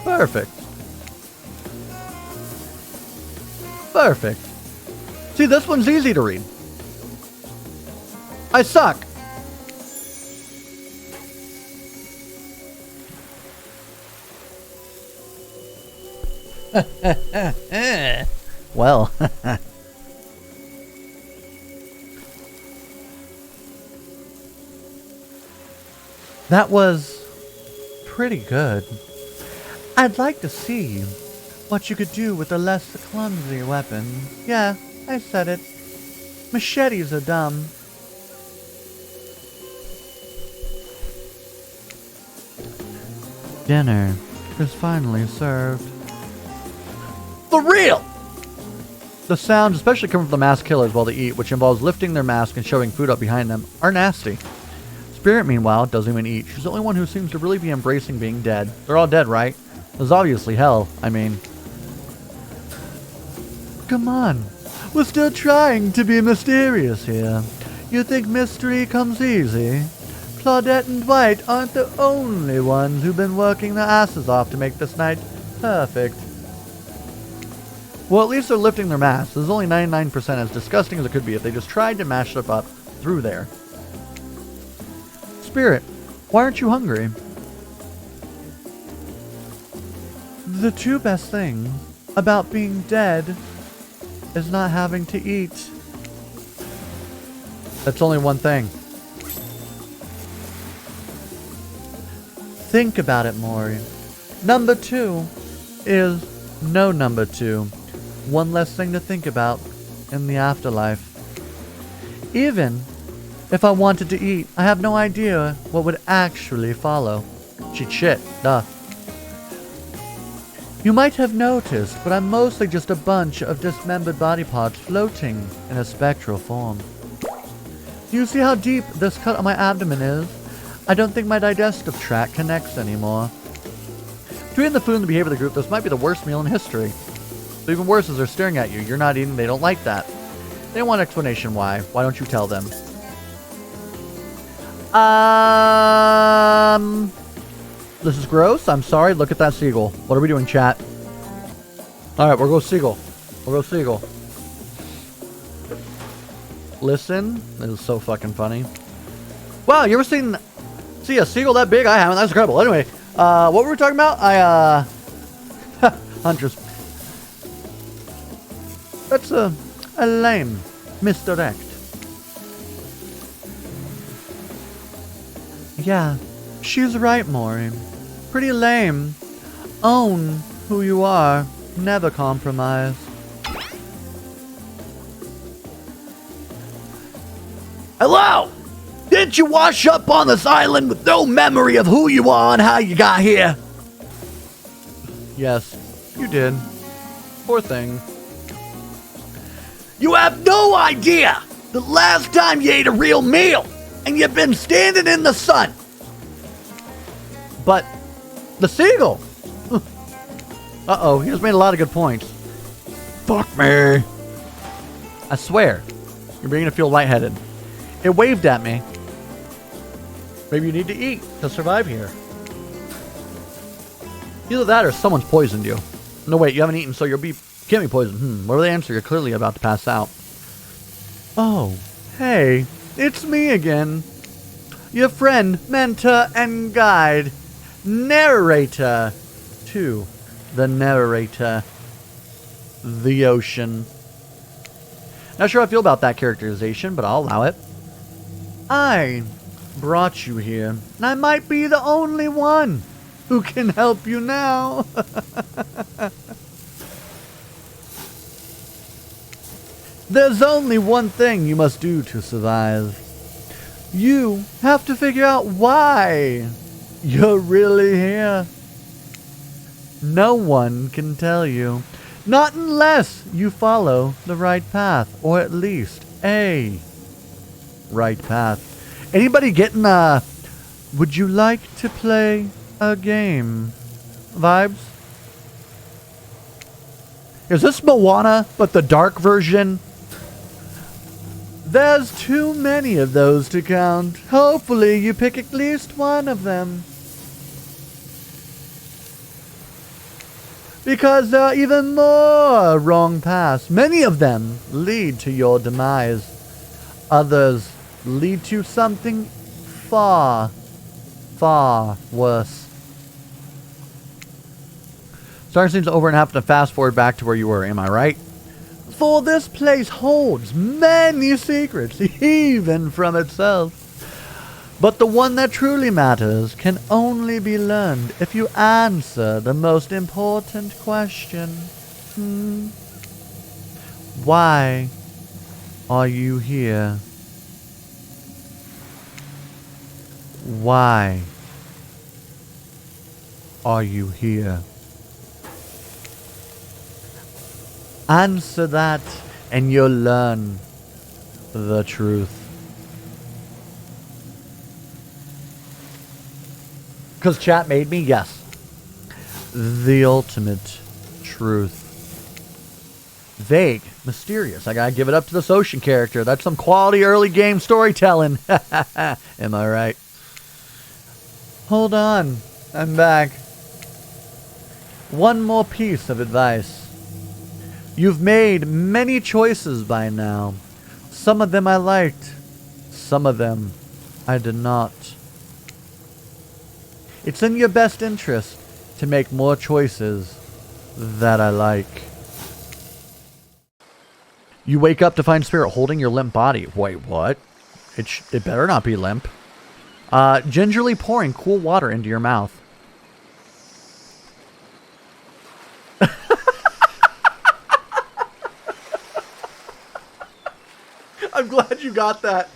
Perfect. Perfect. See, this one's easy to read. I suck. Well. That was pretty good. I'd like to see what you could do with a less clumsy weapon. Yeah, I said it. Machetes are dumb. Dinner is finally served. For real! The sounds, especially coming from the masked killers while they eat, which involves lifting their mask and shoving food up behind them, are nasty. Spirit, meanwhile, doesn't even eat. She's the only one who seems to really be embracing being dead. They're all dead, right? There's obviously hell. I mean... Come on. We're still trying to be mysterious here. You think mystery comes easy? Claudette and Dwight aren't the only ones who've been working their asses off to make this night perfect. Well, at least they're lifting their masks. This is only 99% as disgusting as it could be if they just tried to mash it up through there. Spirit, why aren't you hungry? The two best things about being dead is not having to eat. That's only one thing. Think about it, Maury. Number two is no number two. One less thing to think about in the afterlife. Even if I wanted to eat, I have no idea what would actually follow. Cheat shit, duh. You might have noticed, but I'm mostly just a bunch of dismembered body parts floating in a spectral form. Do you see how deep this cut on my abdomen is? I don't think my digestive tract connects anymore. Between the food and the behavior of the group, this might be the worst meal in history. So even worse is they're staring at you. You're not eating, they don't like that. They want explanation why. Why don't you tell them? This is gross. I'm sorry. Look at that seagull. What are we doing, chat? Alright, we'll go seagull. We'll go seagull. Listen. This is so fucking funny. Wow, you ever see a seagull that big? I haven't. That's incredible. Anyway, what were we talking about? Huntress. That's a lame misdirect. Yeah, she's right, Maury. Pretty lame. Own who you are. Never compromise. Hello! Didn't you wash up on this island with no memory of who you are and how you got here? Yes, you did. Poor thing. You have no idea the last time you ate a real meal, and you've been standing in the sun. But the seagull. Uh-oh, he just made a lot of good points. Fuck me. I swear, you're beginning to feel lightheaded. It waved at me. Maybe you need to eat to survive here. Either that or someone's poisoned you. No, wait, you haven't eaten, so can't be poisoned. Whatever the answer, you're clearly about to pass out. Oh, hey, it's me again. Your friend, mentor, and guide. Narrator. To the narrator. The ocean. Not sure how I feel about that characterization, but I'll allow it. I brought you here, and I might be the only one who can help you now. There's only one thing you must do to survive. You have to figure out why you're really here. No one can tell you. Not unless you follow the right path, or at least a right path. Anybody getting would you like to play a game vibes? Is this Moana, but the dark version? There's too many of those to count. Hopefully you pick at least one of them. Because there are even more wrong paths. Many of them lead to your demise. Others lead to something far, far worse. Starting scene's over and have to fast forward back to where you were, am I right? For this place holds many secrets, even from itself. But the one that truly matters can only be learned if you answer the most important question. Why are you here? Why are you here? Answer that and you'll learn the truth. Because chat made me? Yes. The ultimate truth. Vague. Mysterious. I gotta give it up to this ocean character. That's some quality early game storytelling. Am I right? Hold on. I'm back. One more piece of advice. You've made many choices by now. Some of them I liked. Some of them I did not. It's in your best interest to make more choices that I like. You wake up to find Spirit holding your limp body. Wait, what? It better not be limp. Gingerly pouring cool water into your mouth. I'm glad you got that.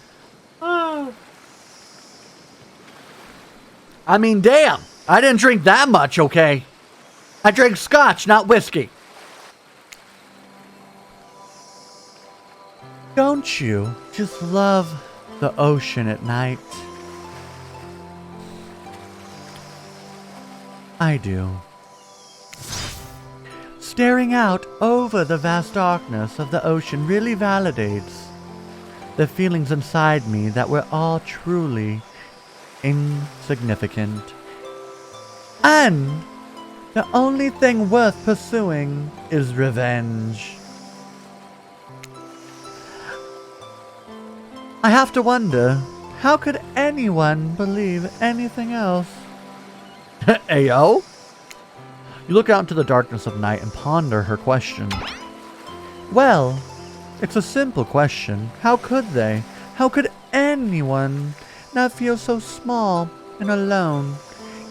I mean, damn. I didn't drink that much, okay? I drank scotch, not whiskey. Don't you just love the ocean at night? I do. Staring out over the vast darkness of the ocean really validates the feelings inside me that we're all truly insignificant. And the only thing worth pursuing is revenge. I have to wonder, how could anyone believe anything else? Ayo? You look out into the darkness of night and ponder her question. Well, It's a simple question. How could they? How could anyone not feel so small and alone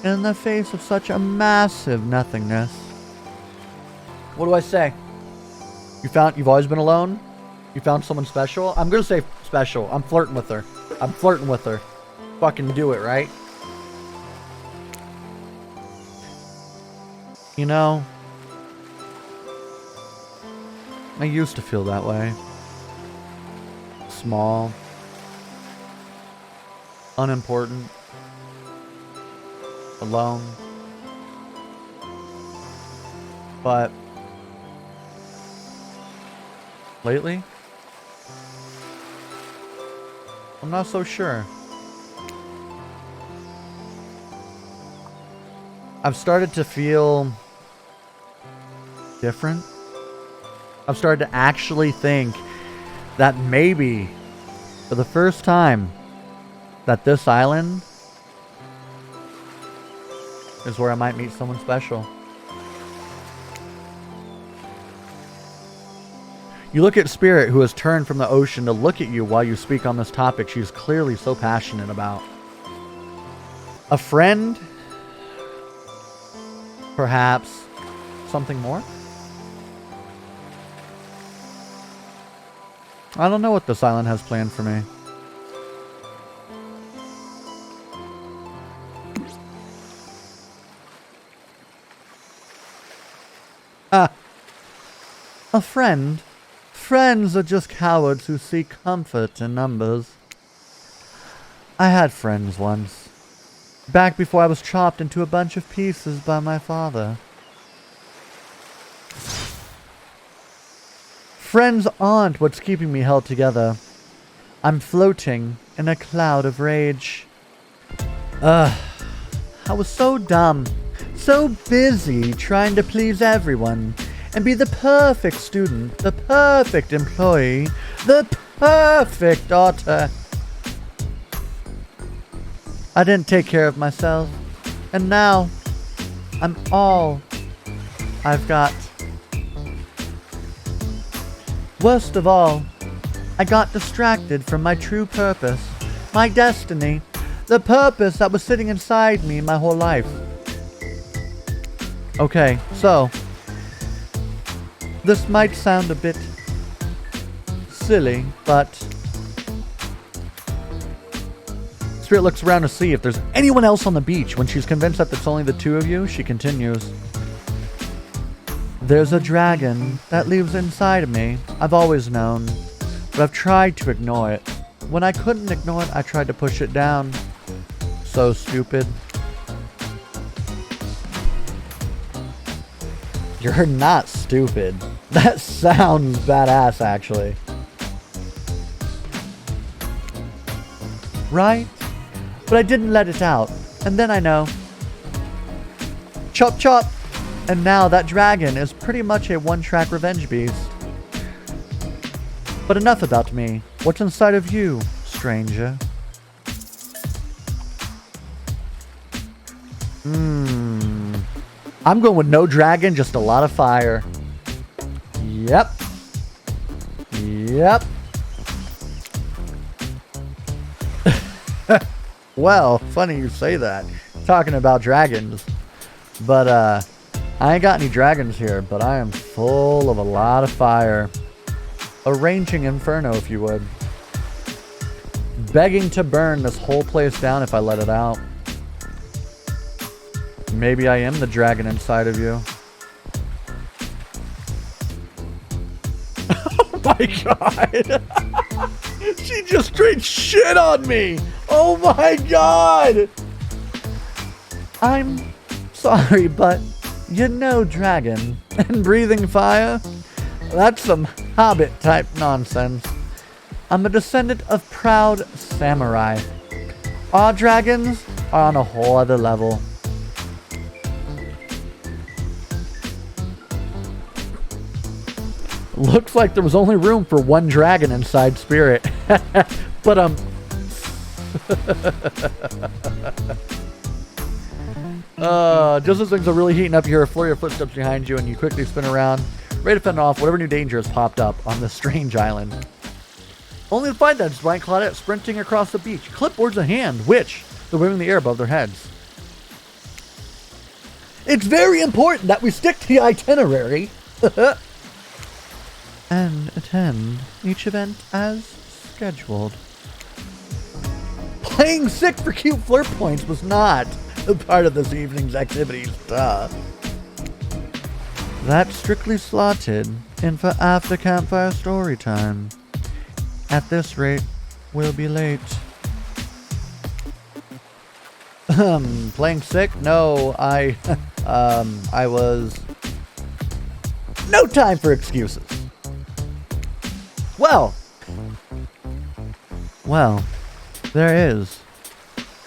in the face of such a massive nothingness? What do I say? You've always been alone? You found someone special? I'm gonna say special. I'm flirting with her. Fucking do it, right? You know, I used to feel that way. Small. Unimportant. Alone. But lately, I'm not so sure. I've started to feel different. I've started to actually think that maybe for the first time that this island is where I might meet someone special. You look at Spirit, who has turned from the ocean to look at you while you speak on this topic she's clearly so passionate about. A friend? Perhaps something more? I don't know what this island has planned for me. A friend? Friends are just cowards who seek comfort in numbers. I had friends once. Back before I was chopped into a bunch of pieces by my father. Friends aren't what's keeping me held together. I'm floating in a cloud of rage. I was so dumb. So busy trying to please everyone. And be the perfect student. The perfect employee. The perfect daughter. I didn't take care of myself. And now, I'm all I've got. Worst of all, I got distracted from my true purpose, my destiny, the purpose that was sitting inside me my whole life. Okay, so, this might sound a bit silly, but Spirit looks around to see if there's anyone else on the beach. When she's convinced that it's only the two of you, she continues. There's a dragon that lives inside of me. I've always known, but I've tried to ignore it. When I couldn't ignore it, I tried to push it down. So stupid. You're not stupid. That sounds badass, actually. Right? But I didn't let it out. And then I know. Chop chop! And now that dragon is pretty much a one-track revenge beast. But enough about me. What's inside of you, stranger? I'm going with no dragon, just a lot of fire. Yep. Yep. Well, funny you say that. Talking about dragons. But, I ain't got any dragons here, but I am full of a lot of fire. A raging inferno, if you would. Begging to burn this whole place down if I let it out. Maybe I am the dragon inside of you. Oh my god! She just straight shit on me! Oh my god! I'm sorry, but you know dragon and breathing fire? That's some hobbit type nonsense. I'm a descendant of proud samurai. Our dragons are on a whole other level. Looks like there was only room for one dragon inside Spirit. But just as things are really heating up, you hear a flurry of footsteps behind you and you quickly spin around. Ready to fend off whatever new danger has popped up on this strange island. Only to find that it's Dwight and Claudette sprinting across the beach, clipboards in hand, which they're waving in the air above their heads. It's very important that we stick to the itinerary. And attend each event as scheduled. Playing sick for cute flirt points was not a part of this evening's activities. Duh. That's strictly slotted in for after campfire story time. At this rate, we'll be late. Playing sick? No, I was... No time for excuses. Well, there is.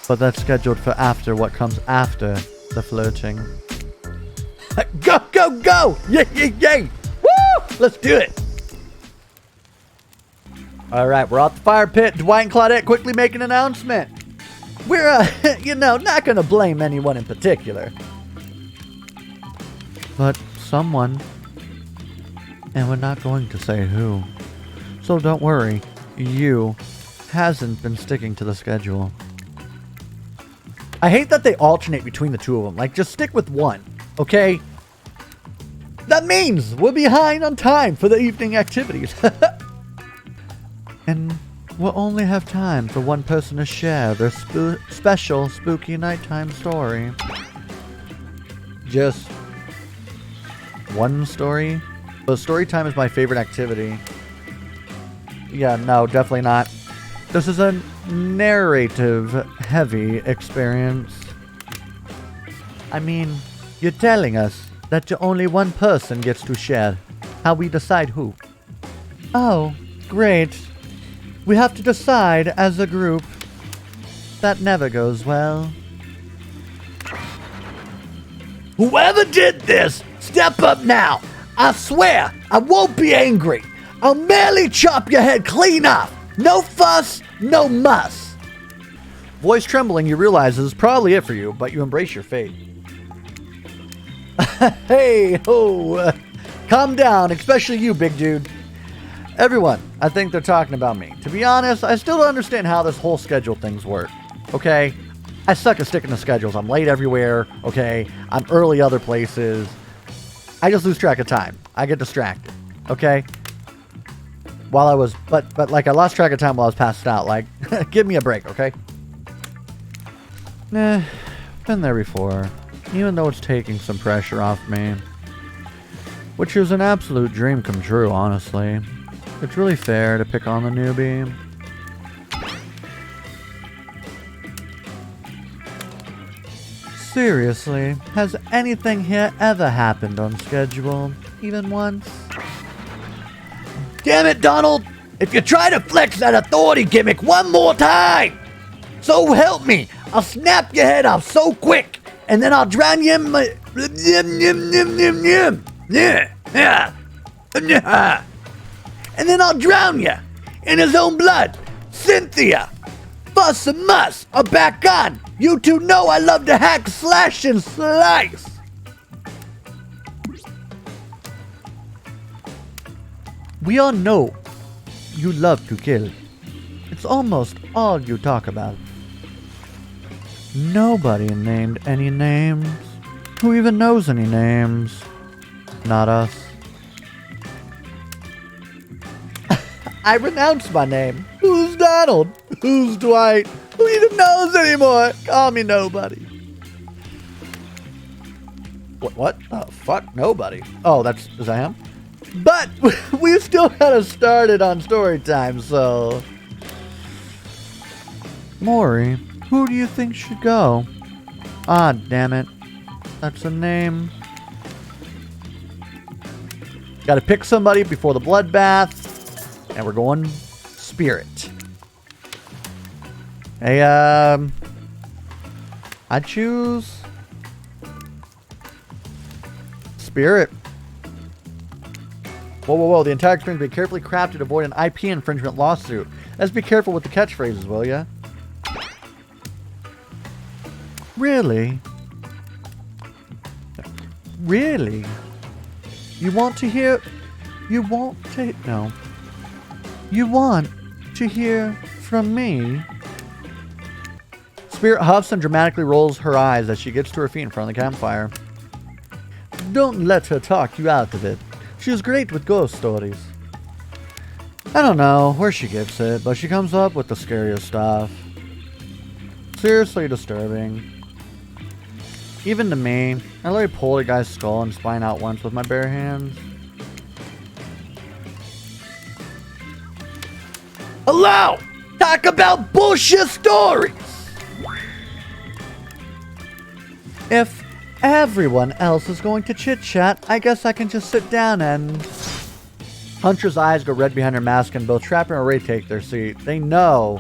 But that's scheduled for after what comes after the flirting. Go, go, go! Yay, yay, yay! Woo! Let's do it! Alright, we're off the fire pit. Dwight and Claudette quickly make an announcement. We're, not gonna blame anyone in particular. But someone. And we're not going to say who. So don't worry, you hasn't been sticking to the schedule. I hate that they alternate between the two of them. Like, just stick with one, okay? That means we're behind on time for the evening activities. And we'll only have time for one person to share their special spooky nighttime story. Just one story? But story time is my favorite activity. Yeah, no, definitely not. This is a narrative-heavy experience. I mean, you're telling us that only one person gets to share. How we decide who? Oh, great. We have to decide as a group. That never goes well. Whoever did this, step up now. I swear, I won't be angry. I'll merely chop your head clean off. No fuss, no muss. Voice trembling, you realize this is probably it for you, but you embrace your fate. Hey, ho. Calm down, especially you, big dude. Everyone, I think they're talking about me. To be honest, I still don't understand how this whole schedule things work. Okay? I suck at sticking to schedules. I'm late everywhere. Okay? I'm early other places. I just lose track of time. I get distracted. Okay? While I was... But like, I lost track of time while I was passed out. Like, give me a break, okay? Nah, been there before. Even though it's taking some pressure off me. Which is an absolute dream come true, honestly. It's really fair to pick on the newbie. Seriously, has anything here ever happened on schedule? Even once? Damn it, Donald! If you try to flex that authority gimmick one more time! So help me! I'll snap your head off so quick! And then I'll drown you in my... And then I'll drown you in his own blood. Cynthia, Fuss and Muss are back on. You two know I love to hack, slash, and slice. We all know you love to kill. It's almost all you talk about. Nobody named any names. Who even knows any names? Not us. I renounced my name. Who's Donald? Who's Dwight? Who even knows anymore? Call me nobody. What? Oh, fuck, nobody. Oh, is that him? But we still got to start it on story time, so... Maury, who do you think should go? Ah, damn it. That's a name. Gotta pick somebody before the bloodbath. And we're going Spirit. Hey, I choose Spirit. Whoa, whoa, whoa. The entire experience has been carefully crafted to avoid an IP infringement lawsuit. Let's be careful with the catchphrases, will ya? Really? Really? You want to hear... No. You want to hear from me? Spirit huffs and dramatically rolls her eyes as she gets to her feet in front of the campfire. Don't let her talk you out of it. She's great with ghost stories. I don't know where she gets it, but she comes up with the scariest stuff. Seriously disturbing. Even to me, I literally pulled a guy's skull and spine out once with my bare hands. Allow! Talk about bullshit stories! If everyone else is going to chit-chat, I guess I can just sit down and... Hunter's eyes go red behind her mask and both Trapper and Ray take their seat. They know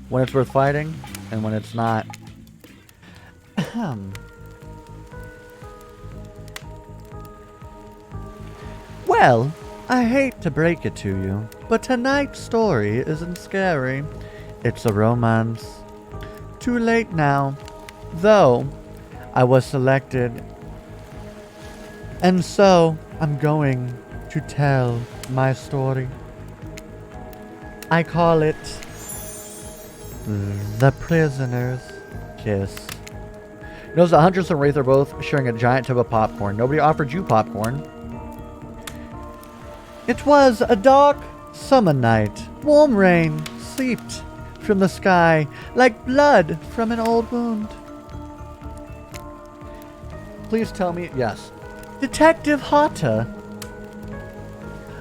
when it's worth fighting and when it's not. Well, I hate to break it to you, but tonight's story isn't scary. It's a romance. Too late now, though I was selected. And so I'm going to tell my story. I call it The Prisoner's Kiss. Notice that Huntress and Wraith are both sharing a giant tub of popcorn. Nobody offered you popcorn. It was a dark summer night. Warm rain seeped from the sky like blood from an old wound. Please tell me, yes. Detective Hotter,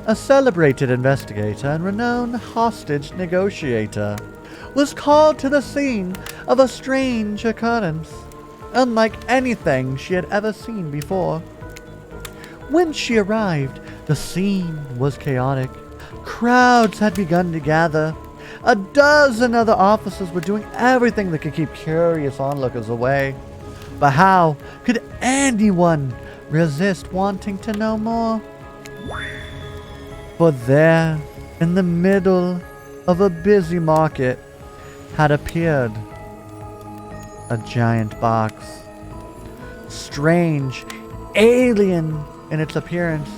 a celebrated investigator and renowned hostage negotiator, was called to the scene of a strange occurrence, unlike anything she had ever seen before. When she arrived, the scene was chaotic. Crowds had begun to gather. A dozen other officers were doing everything that could keep curious onlookers away. But how could anyone resist wanting to know more? For there, in the middle of a busy market, had appeared a giant box. Strange, alien in its appearance,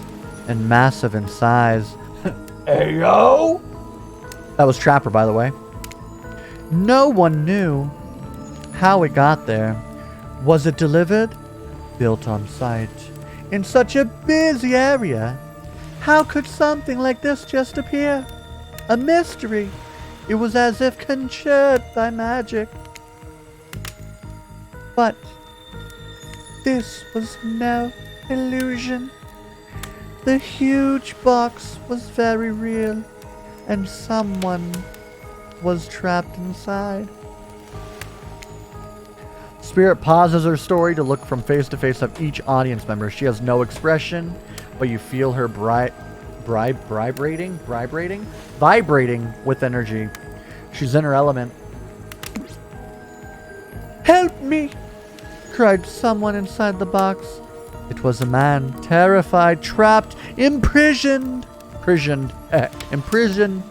and massive in size. Ayo! That was Trapper, by the way. No one knew how it got there. Was it delivered? Built on site. In such a busy area? How could something like this just appear? A mystery. It was as if conjured by magic. But this was no illusion. The huge box was very real, and someone was trapped inside. Spirit pauses her story to look from face to face of each audience member. She has no expression, but you feel her vibrating with energy. She's in her element. Help me! Cried someone inside the box. It was a man, terrified, trapped, imprisoned. Imprisoned.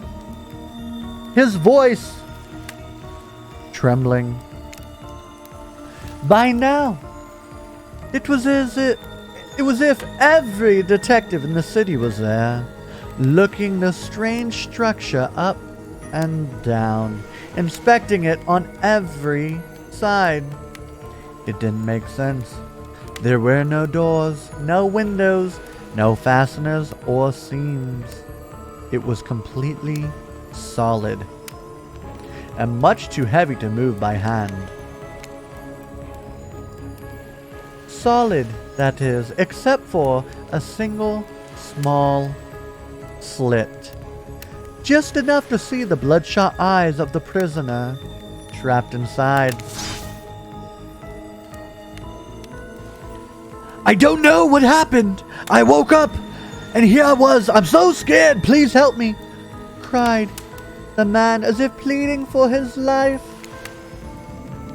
His voice trembling. By now, it was as if every detective in the city was there, looking the strange structure up and down, inspecting it on every side. It didn't make sense. There were no doors, no windows, no fasteners or seams. It was completely solid and much too heavy to move by hand. Solid, that is, except for a single small slit. Just enough to see the bloodshot eyes of the prisoner trapped inside. I don't know what happened. I woke up and here I was. I'm so scared. Please help me, cried the man as if pleading for his life.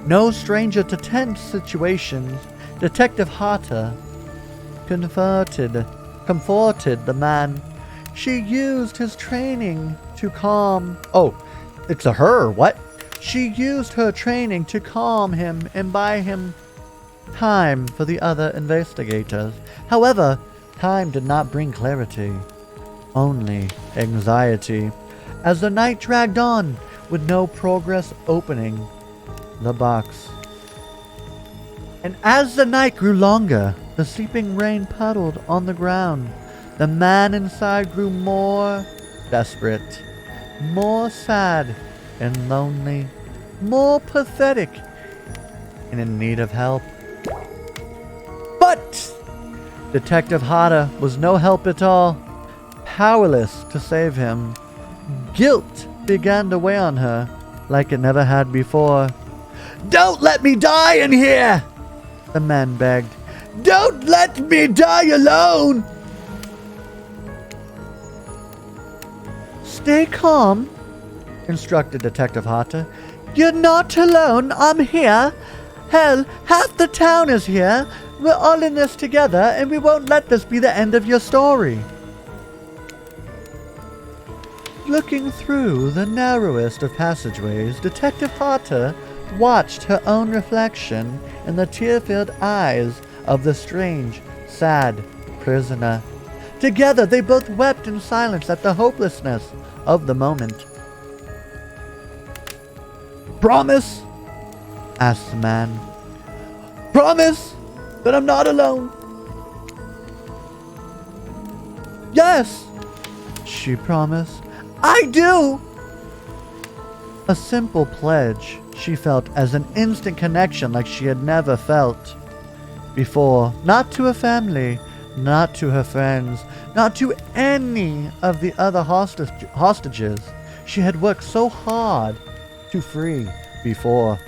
No stranger to tense situations, Detective Harter comforted the man. She used his training to calm... Oh, it's a her, what? She used her training to calm him and buy him time for the other investigators. However, Time did not bring clarity, only anxiety, as the night dragged on with no progress opening the box. And as the night grew longer, the sleeping rain puddled on the ground. The man inside grew more desperate, more sad and lonely, more pathetic and in need of help. But Detective Hata was no help at all, powerless to save him. Guilt began to weigh on her like it never had before. "Don't let me die in here!" the man begged. "Don't let me die alone!" "Stay calm," instructed Detective Hata. "You're not alone. I'm here. Hell, half the town is here. We're all in this together, and we won't let this be the end of your story." Looking through the narrowest of passageways, Detective Hata watched her own reflection in the tear-filled eyes of the strange, sad prisoner. Together, they both wept in silence at the hopelessness of the moment. "Promise?" asked the man. "Promise that I'm not alone?" "Yes," she promised. "I do." A simple pledge she felt as an instant connection like she had never felt before. Not to her family, not to her friends, not to any of the other hostages she had worked so hard to free before.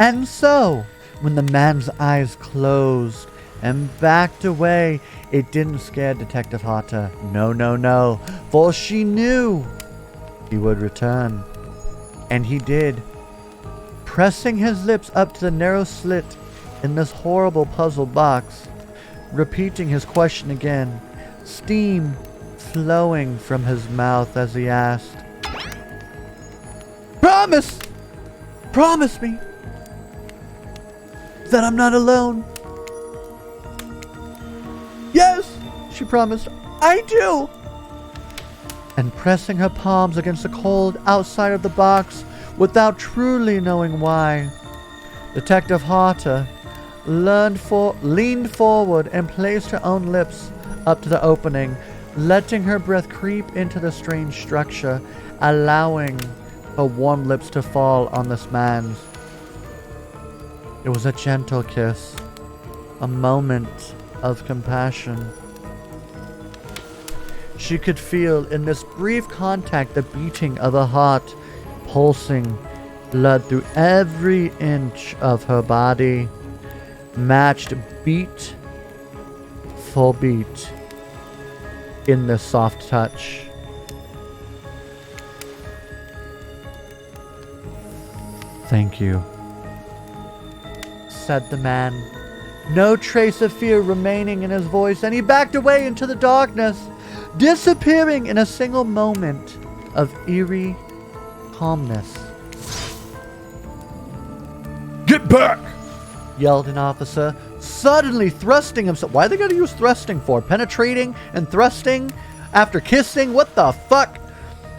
And so, when the man's eyes closed and backed away, it didn't scare Detective Hata. No, no, no, for she knew he would return. And he did, pressing his lips up to the narrow slit in this horrible puzzle box, repeating his question again, steam flowing from his mouth as he asked, "Promise! Promise me that I'm not alone." "Yes," she promised, "I do." And pressing her palms against the cold outside of the box without truly knowing why, Detective Hata leaned forward and placed her own lips up to the opening, letting her breath creep into the strange structure, allowing her warm lips to fall on this man's. It was a gentle kiss, a moment of compassion. She could feel in this brief contact the beating of a heart, pulsing blood through every inch of her body, matched beat for beat in this soft touch. "Thank you," said the man, no trace of fear remaining in his voice, and he backed away into the darkness, disappearing in a single moment of eerie calmness. "Get back!" yelled an officer, suddenly thrusting himself. Why are they gonna use thrusting for? Penetrating and thrusting after kissing? What the fuck?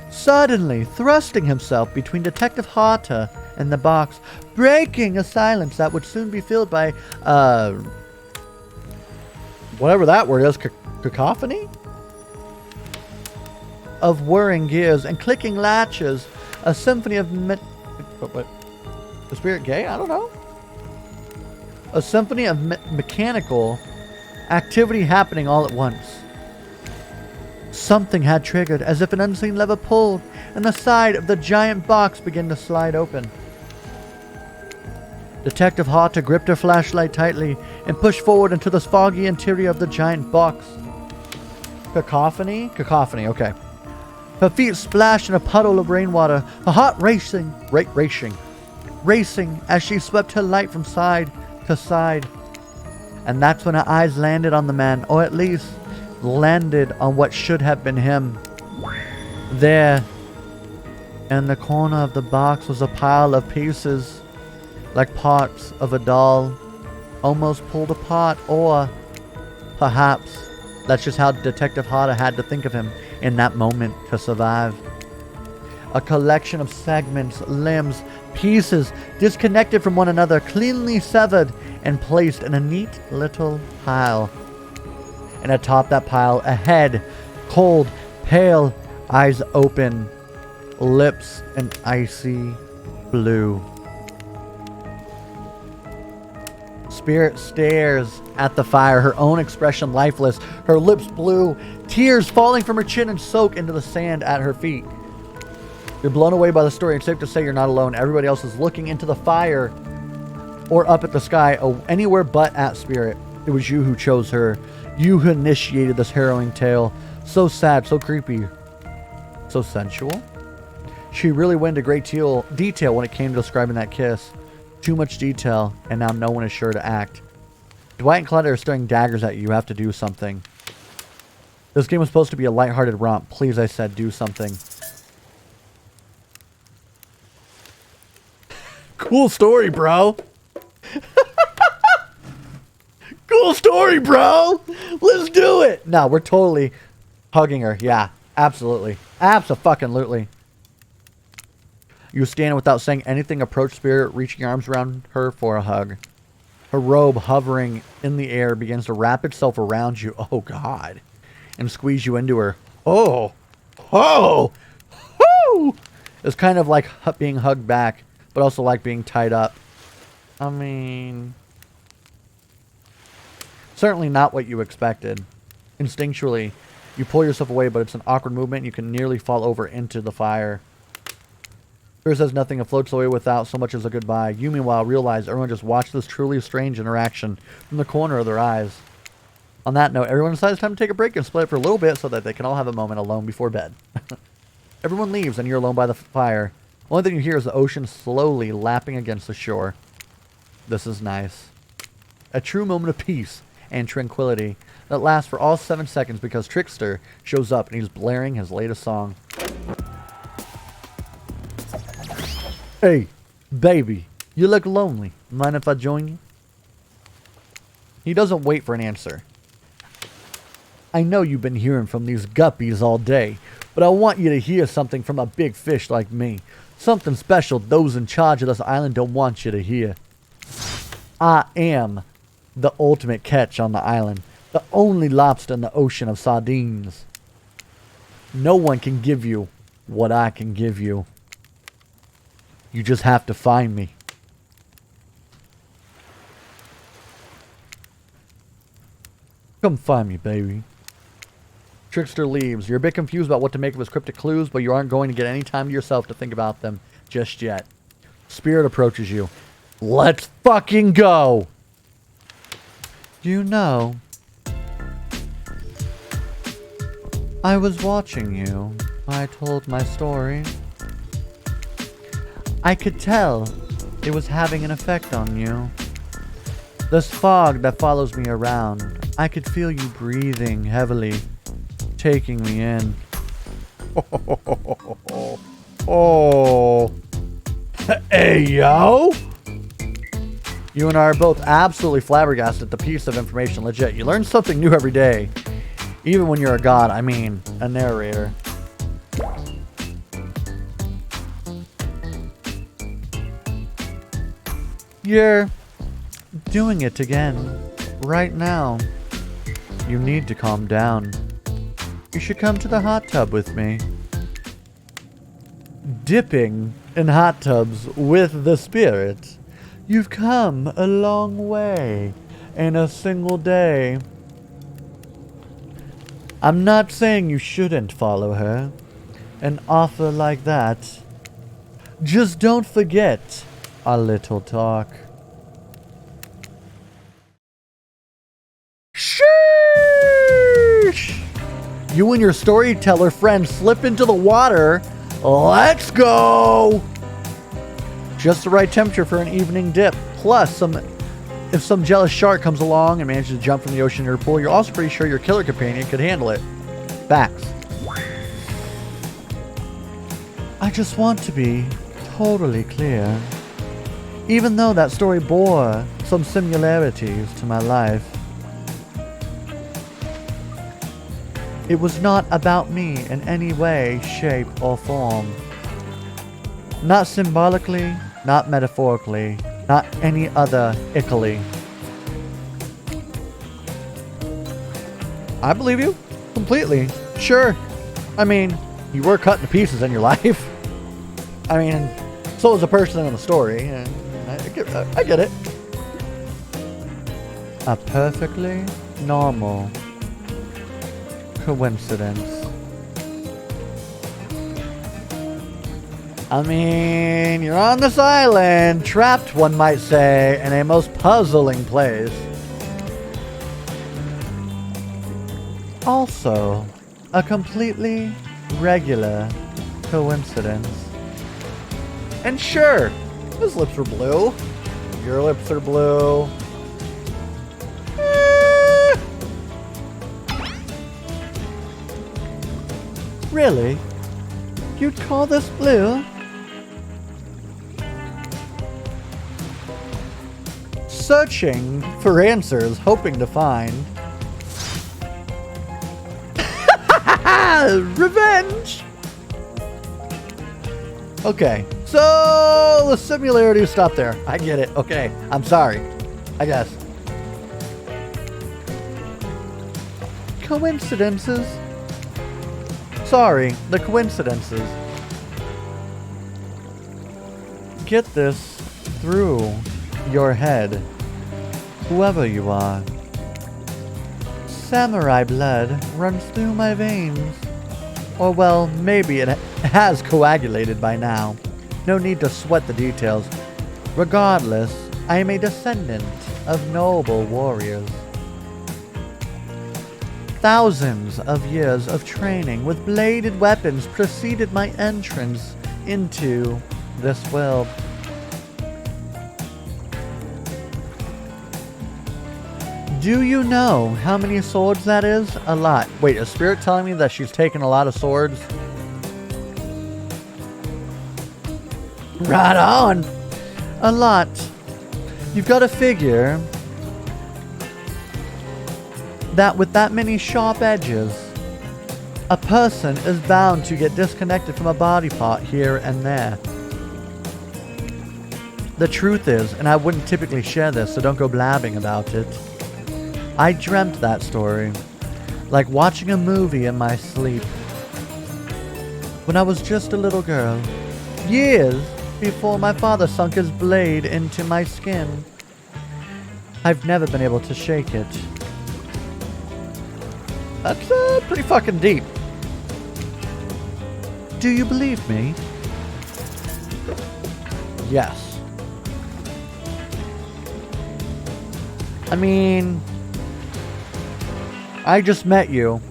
Suddenly thrusting himself between Detective Hata and the box, breaking a silence that would soon be filled by, whatever that word is, cacophony? Of whirring gears and clicking latches, a symphony of what? The spirit gay? I don't know. A symphony of mechanical activity happening all at once. Something had triggered, as if an unseen lever pulled, and the side of the giant box began to slide open. Detective Hata gripped her flashlight tightly and pushed forward into the foggy interior of the giant box. Cacophony? Cacophony, okay. Her feet splashed in a puddle of rainwater, her heart racing as she swept her light from side to side. And that's when her eyes landed on the man, or at least landed on what should have been him. There, in the corner of the box, was a pile of pieces, like parts of a doll, almost pulled apart or Perhaps that's just how Detective Harder had to think of him in that moment to survive. A collection of segments, limbs, pieces, disconnected from one another, cleanly severed and placed in a neat little pile. And atop that pile, a head, cold, pale, eyes open, lips an icy blue. Spirit stares at the fire, her own expression lifeless, her lips blue, tears falling from her chin and soak into the sand at her feet. You're blown away by the story. It's safe to say you're not alone. Everybody else is looking into the fire or up at the sky, anywhere but at Spirit. It was you who chose her. You who initiated this harrowing tale. So sad, so creepy, so sensual. She really went into great detail when it came to describing that kiss. Too much detail, and now no one is sure to act. Dwight and Claudia are staring daggers at you. You have to do something. This game was supposed to be a lighthearted romp. Please, I said, do something. Cool story, bro. Cool story, bro. Let's do it. No, we're totally hugging her. Yeah, absolutely. Abso-fucking-lutely. You stand without saying anything, approach Spirit, reaching your arms around her for a hug. Her robe, hovering in the air, begins to wrap itself around you. Oh, God. And squeeze you into her. Oh. Oh. Woo. It's kind of like being hugged back, but also like being tied up. I mean, certainly not what you expected. Instinctually, you pull yourself away, but it's an awkward movement. And you can nearly fall over into the fire. Spirit says nothing and floats away without so much as a goodbye. You, meanwhile, realize everyone just watched this truly strange interaction from the corner of their eyes. On that note, everyone decides it's time to take a break and split it for a little bit so that they can all have a moment alone before bed. Everyone leaves and you're alone by the fire. Only thing you hear is the ocean slowly lapping against the shore. This is nice. A true moment of peace and tranquility that lasts for all 7 seconds because Trickster shows up and he's blaring his latest song. Hey, baby, you look lonely. Mind if I join you? He doesn't wait for an answer. I know you've been hearing from these guppies all day, but I want you to hear something from a big fish like me. Something special those in charge of this island don't want you to hear. I am the ultimate catch on the island. The only lobster in the ocean of sardines. No one can give you what I can give you. You just have to find me. Come find me, baby. Trickster leaves. You're a bit confused about what to make of his cryptic clues, but you aren't going to get any time to yourself to think about them just yet. Spirit approaches you. Let's fucking go! You know, I was watching you when I told my story. I could tell it was having an effect on you. This fog that follows me around, I could feel you breathing heavily, taking me in. Oh. Hey, yo! You and I are both absolutely flabbergasted at the piece of information. Legit, you learn something new every day. Even when you're a god, I mean, a narrator. You're doing it again. Right now. You need to calm down. You should come to the hot tub with me. Dipping in hot tubs with the spirit. You've come a long way in a single day. I'm not saying you shouldn't follow her. An offer like that. Just don't forget a little talk. Sheesh! You and your storyteller friend slip into the water. Let's go! Just the right temperature for an evening dip. Plus, if some jealous shark comes along and manages to jump from the ocean to your pool, you're also pretty sure your killer companion could handle it. Facts. I just want to be totally clear. Even though that story bore some similarities to my life, It was not about me in any way, shape, or form. Not symbolically, not metaphorically, not any other ickily. I believe you. Completely. Sure. I mean, you were cut into pieces in your life. I mean, so was a person in the story. And I get it. A perfectly normal coincidence. I mean, you're on this island, trapped, one might say, in a most puzzling place. Also, a completely regular coincidence. And sure, his lips are blue. Your lips are blue. Really? You'd call this blue? Searching for answers, hoping to find. Revenge! Okay, so the similarities stop there. I get it. Okay, I'm sorry. I guess. Coincidences? Sorry, the coincidences. Get this through your head, whoever you are. Samurai blood runs through my veins. Or well, maybe it has coagulated by now. No need to sweat the details. Regardless, I am a descendant of noble warriors. Thousands of years of training with bladed weapons preceded my entrance into this world. Do you know how many swords that is? A lot. Wait, is Spirit telling me that she's taken a lot of swords? Right on! A lot. You've got to figure that with that many sharp edges, a person is bound to get disconnected from a body part here and there. The truth is, and I wouldn't typically share this, so don't go blabbing about it, I dreamt that story, like watching a movie in my sleep. When I was just a little girl, years before my father sunk his blade into my skin. I've never been able to shake it. That's pretty fucking deep. Do you believe me? Yes. I mean, I just met you.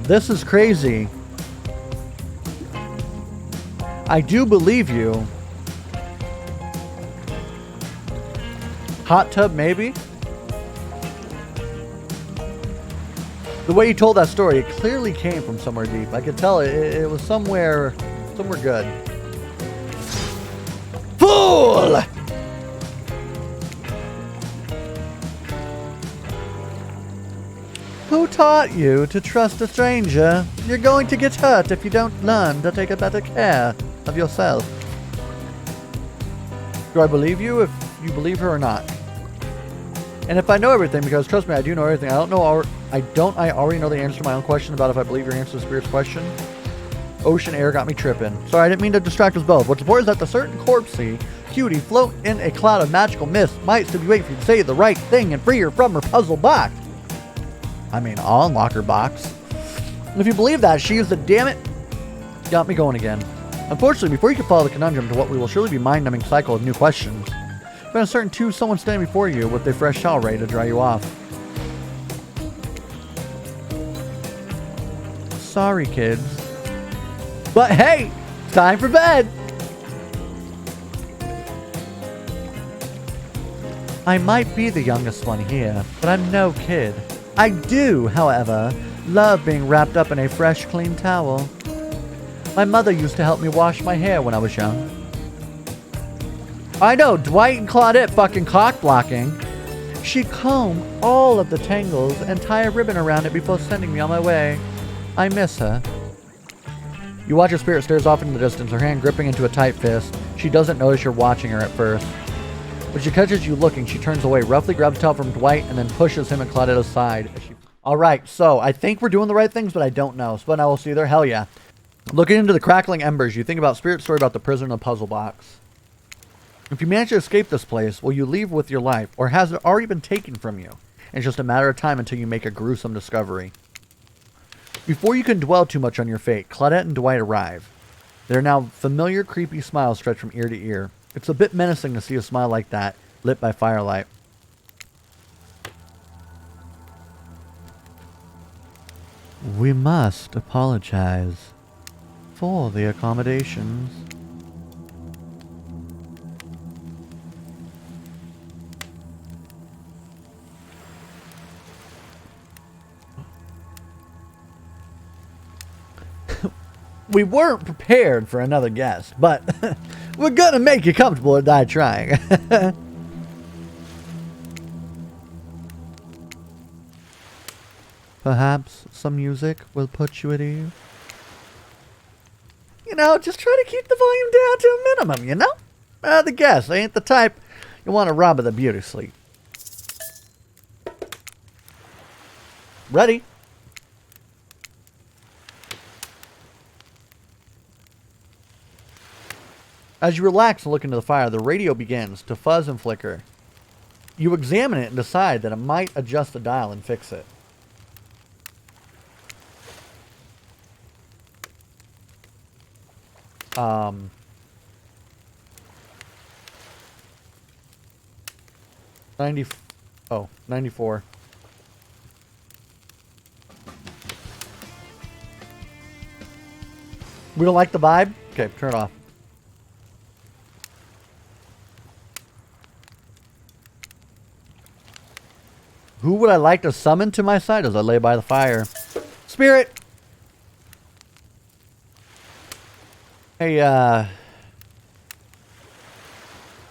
This is crazy. I do believe you. Hot tub, maybe? The way you told that story, it clearly came from somewhere deep. I could tell it was somewhere good. Fool! Who taught you to trust a stranger? You're going to get hurt if you don't learn to take a better care of yourself. Do I believe you if you believe her or not? And if I know everything, because trust me, I do know everything. I already know the answer to my own question about if I believe your answer to the Spirit's question. Ocean air got me tripping. Sorry, I didn't mean to distract us both. What's important is that the certain corpsey cutie float in a cloud of magical mist might still be waiting for you to say the right thing and free her from her puzzle box. I mean, I'll unlock her box. And if you believe that, she used the damn it. Got me going again. Unfortunately, before you can follow the conundrum to what we will surely be mind-numbing cycle of new questions, find a certain two someone standing before you with a fresh towel ready to dry you off. Sorry, kids. But hey, time for bed! I might be the youngest one here, but I'm no kid. I do, however, love being wrapped up in a fresh, clean towel. My mother used to help me wash my hair when I was young. I know, Dwight and Claudette fucking cock blocking. She'd comb all of the tangles and tie a ribbon around it before sending me on my way. I miss her. You watch her spirit stares off into the distance, her hand gripping into a tight fist. She doesn't notice you're watching her at first. When she catches you looking, she turns away, roughly grabs the towel from Dwight, and then pushes him and Claudette aside. Alright, so I think we're doing the right things, but I don't know. So now we'll see there. Hell yeah. Looking into the crackling embers, you think about Spirit's story about the prison in the puzzle box. If you manage to escape this place, will you leave with your life, or has it already been taken from you? And it's just a matter of time until you make a gruesome discovery. Before you can dwell too much on your fate, Claudette and Dwight arrive. Their now familiar, creepy smiles stretch from ear to ear. It's a bit menacing to see a smile like that, lit by firelight. We must apologize for the accommodations. We weren't prepared for another guest, but we're gonna make you comfortable and die trying. Perhaps some music will put you at ease. You know, just try to keep the volume down to a minimum, you know? The guests ain't the type you want to rob of the beauty sleep. Ready? As you relax and look into the fire, the radio begins to fuzz and flicker. You examine it and decide that it might adjust the dial and fix it. Oh, 94. We don't like the vibe? Okay, turn it off. Who would I like to summon to my side as I lay by the fire? Spirit! Hey,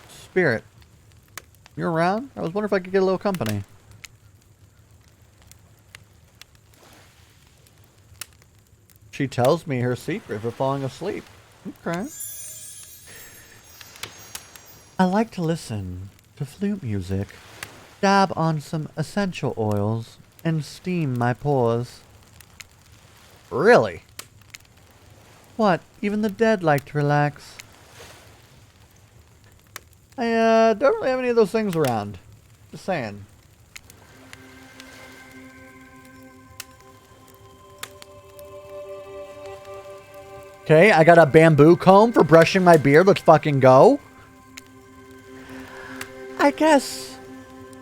Spirit. You're around? I was wondering if I could get a little company. She tells me her secret for falling asleep. Okay. I like to listen to flute music, dab on some essential oils, and steam my pores. Really? What? Even the dead like to relax. I don't really have any of those things around. Just saying. Okay, I got a bamboo comb for brushing my beard. Let's fucking go. I guess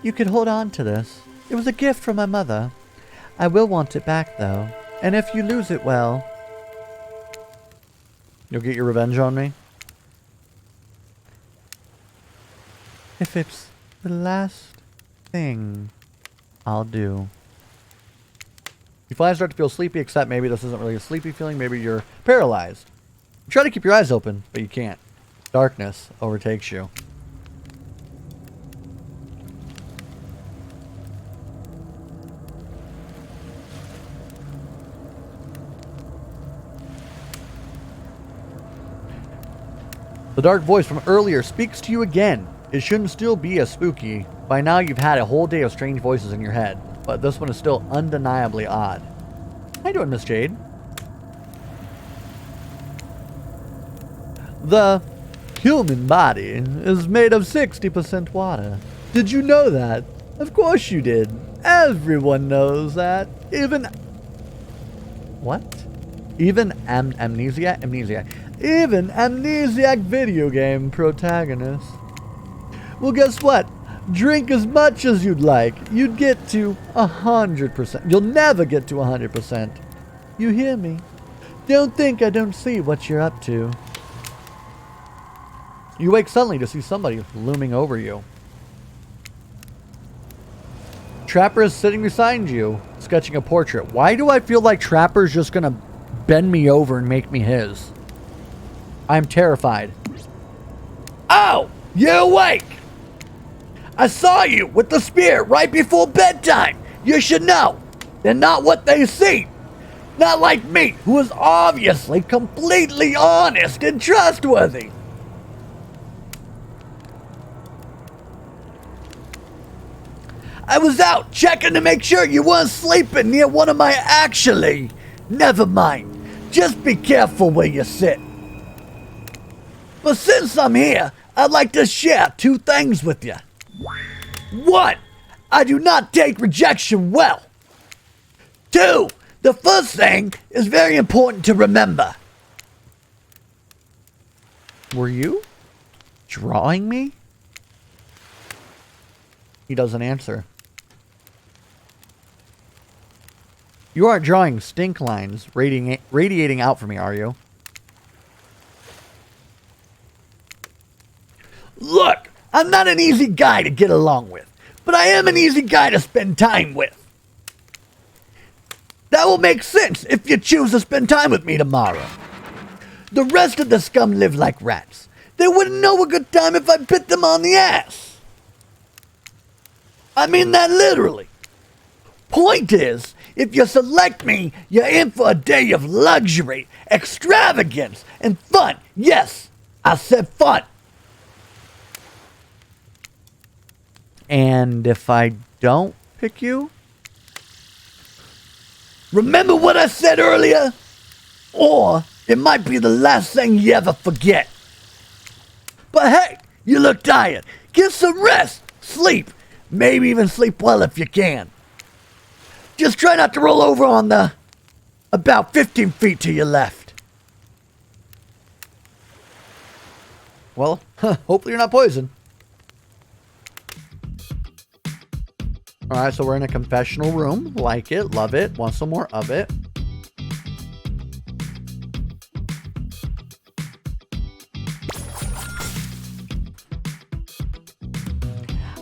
you could hold on to this. It was a gift from my mother. I will want it back, though. And if you lose it, well, you'll get your revenge on me? If it's the last thing I'll do. You finally start to feel sleepy, except maybe this isn't really a sleepy feeling. Maybe you're paralyzed. You try to keep your eyes open, but you can't. Darkness overtakes you. The dark voice from earlier speaks to you again. It shouldn't still be as spooky. By now you've had a whole day of strange voices in your head, but this one is still undeniably odd. How you doing, Miss Jade? The human body is made of 60% water. Did you know that? Of course you did. Everyone knows that. Even... What? Even amnesiac? Even amnesiac video game protagonists. Well, guess what? Drink as much as you'd like. You'd get to 100%. You'll never get to 100%. You hear me? Don't think I don't see what you're up to. You wake suddenly to see somebody looming over you. Trapper is sitting beside you, sketching a portrait. Why do I feel like Trapper's just gonna bend me over and make me his? I'm terrified. Oh! You awake! I saw you with the spear right before bedtime. You should know. They're not what they seem. Not like me, who is obviously completely honest and trustworthy. I was out checking to make sure you weren't sleeping near one of my actually. Never mind. Just be careful where you sit. But since I'm here, I'd like to share 2 things with you. 1, I do not take rejection well. 2, the first thing is very important to remember. Were you drawing me? He doesn't answer. You aren't drawing stink lines radiating out from me, are you? Look, I'm not an easy guy to get along with, but I am an easy guy to spend time with. That will make sense if you choose to spend time with me tomorrow. The rest of the scum live like rats. They wouldn't know a good time if I bit them on the ass. I mean that literally. Point is, if you select me, you're in for a day of luxury, extravagance, and fun. Yes, I said fun. And if I don't pick you? Remember what I said earlier? Or it might be the last thing you ever forget. But hey, you look tired. Get some rest, sleep, maybe even sleep well if you can. Just try not to roll over on the about 15 feet to your left. Well, hopefully you're not poisoned. Alright, so we're in a confessional room. Like it, love it, want some more of it.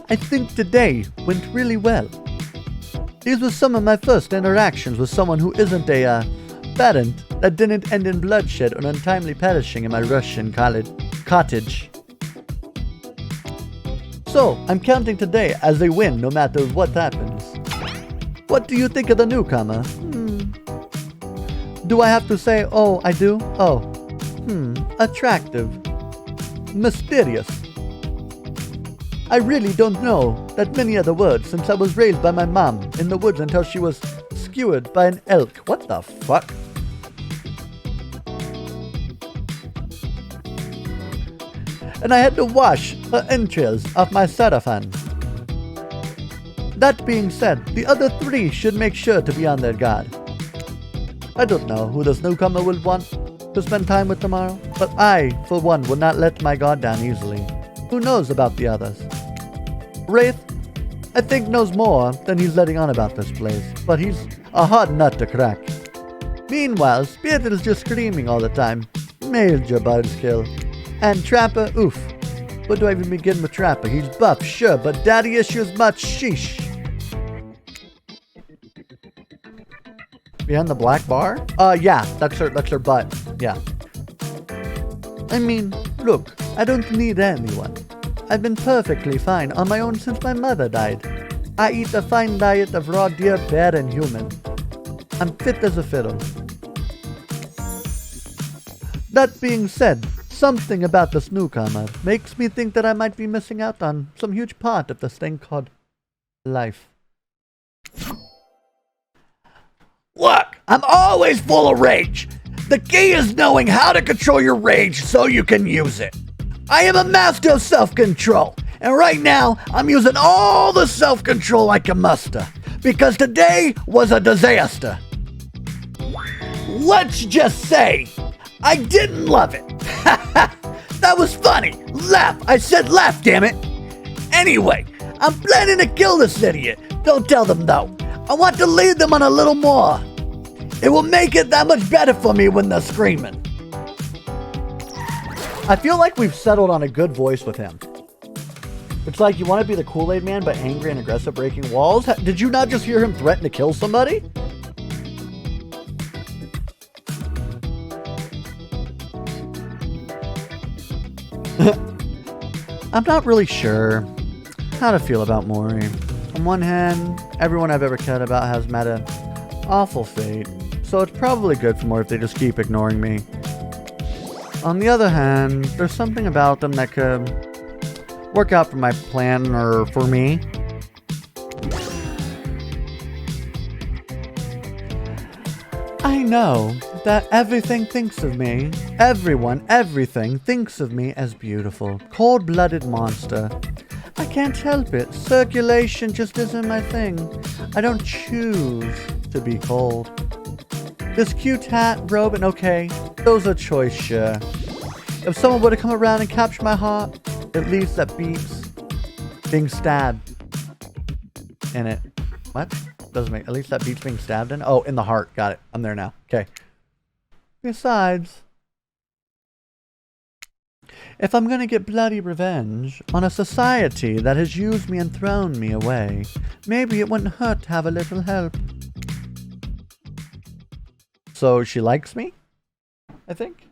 I think today went really well. These were some of my first interactions with someone who isn't a parent that didn't end in bloodshed or untimely perishing in my Russian cottage. So, I'm counting today as a win no matter what happens. What do you think of the newcomer? Do I have to say, oh, I do? Oh, attractive. Mysterious. I really don't know that many other words since I was raised by my mom in the woods until she was skewered by an elk. What the fuck? And I had to wash her entrails off my sarafan. That being said, the other 3 should make sure to be on their guard. I don't know who this newcomer will want to spend time with tomorrow, but I, for one, will not let my guard down easily. Who knows about the others? Wraith, I think, knows more than he's letting on about this place, but he's a hard nut to crack. Meanwhile, Spirit is just screaming all the time. Major buzzkill. And Trapper, oof. Where do I even begin with Trapper? He's buff, sure, but daddy issues much, sheesh. Behind the black bar? Yeah, that's her butt. Yeah. I mean, look, I don't need anyone. I've been perfectly fine on my own since my mother died. I eat a fine diet of raw deer, bear, and human. I'm fit as a fiddle. That being said, something about this newcomer makes me think that I might be missing out on some huge part of this thing called life. Look, I'm always full of rage. The key is knowing how to control your rage so you can use it. I am a master of self-control, and right now I'm using all the self-control I can muster, because today was a disaster. Let's just say, I didn't love it. That was funny. Laugh. I said laugh, damn it. Anyway, I'm planning to kill this idiot. Don't tell them though. I want to lead them on a little more. It will make it that much better for me when they're screaming. I feel like we've settled on a good voice with him. It's like you want to be the Kool-Aid man, but angry and aggressive, breaking walls. Did you not just hear him threaten to kill somebody? I'm not really sure. how to feel about Mori. On one hand, everyone I've ever cared about has met an awful fate, so it's probably good for Mori if they just keep ignoring me. On the other hand, there's something about them that could work out for my plan or for me. I know that everything thinks of me. Everything thinks of me as beautiful, cold-blooded monster. I can't help it. Circulation just isn't my thing. I don't choose to be cold. This cute hat, robe, and okay, those are choice, sure. If someone were to come around and capture my heart, at least that beats being stabbed in it. What? Doesn't make, at least that beats being stabbed in? Oh, in the heart. Got it. I'm there now. Okay. Besides, if I'm gonna get bloody revenge on a society that has used me and thrown me away, maybe it wouldn't hurt to have a little help. So she likes me? I think.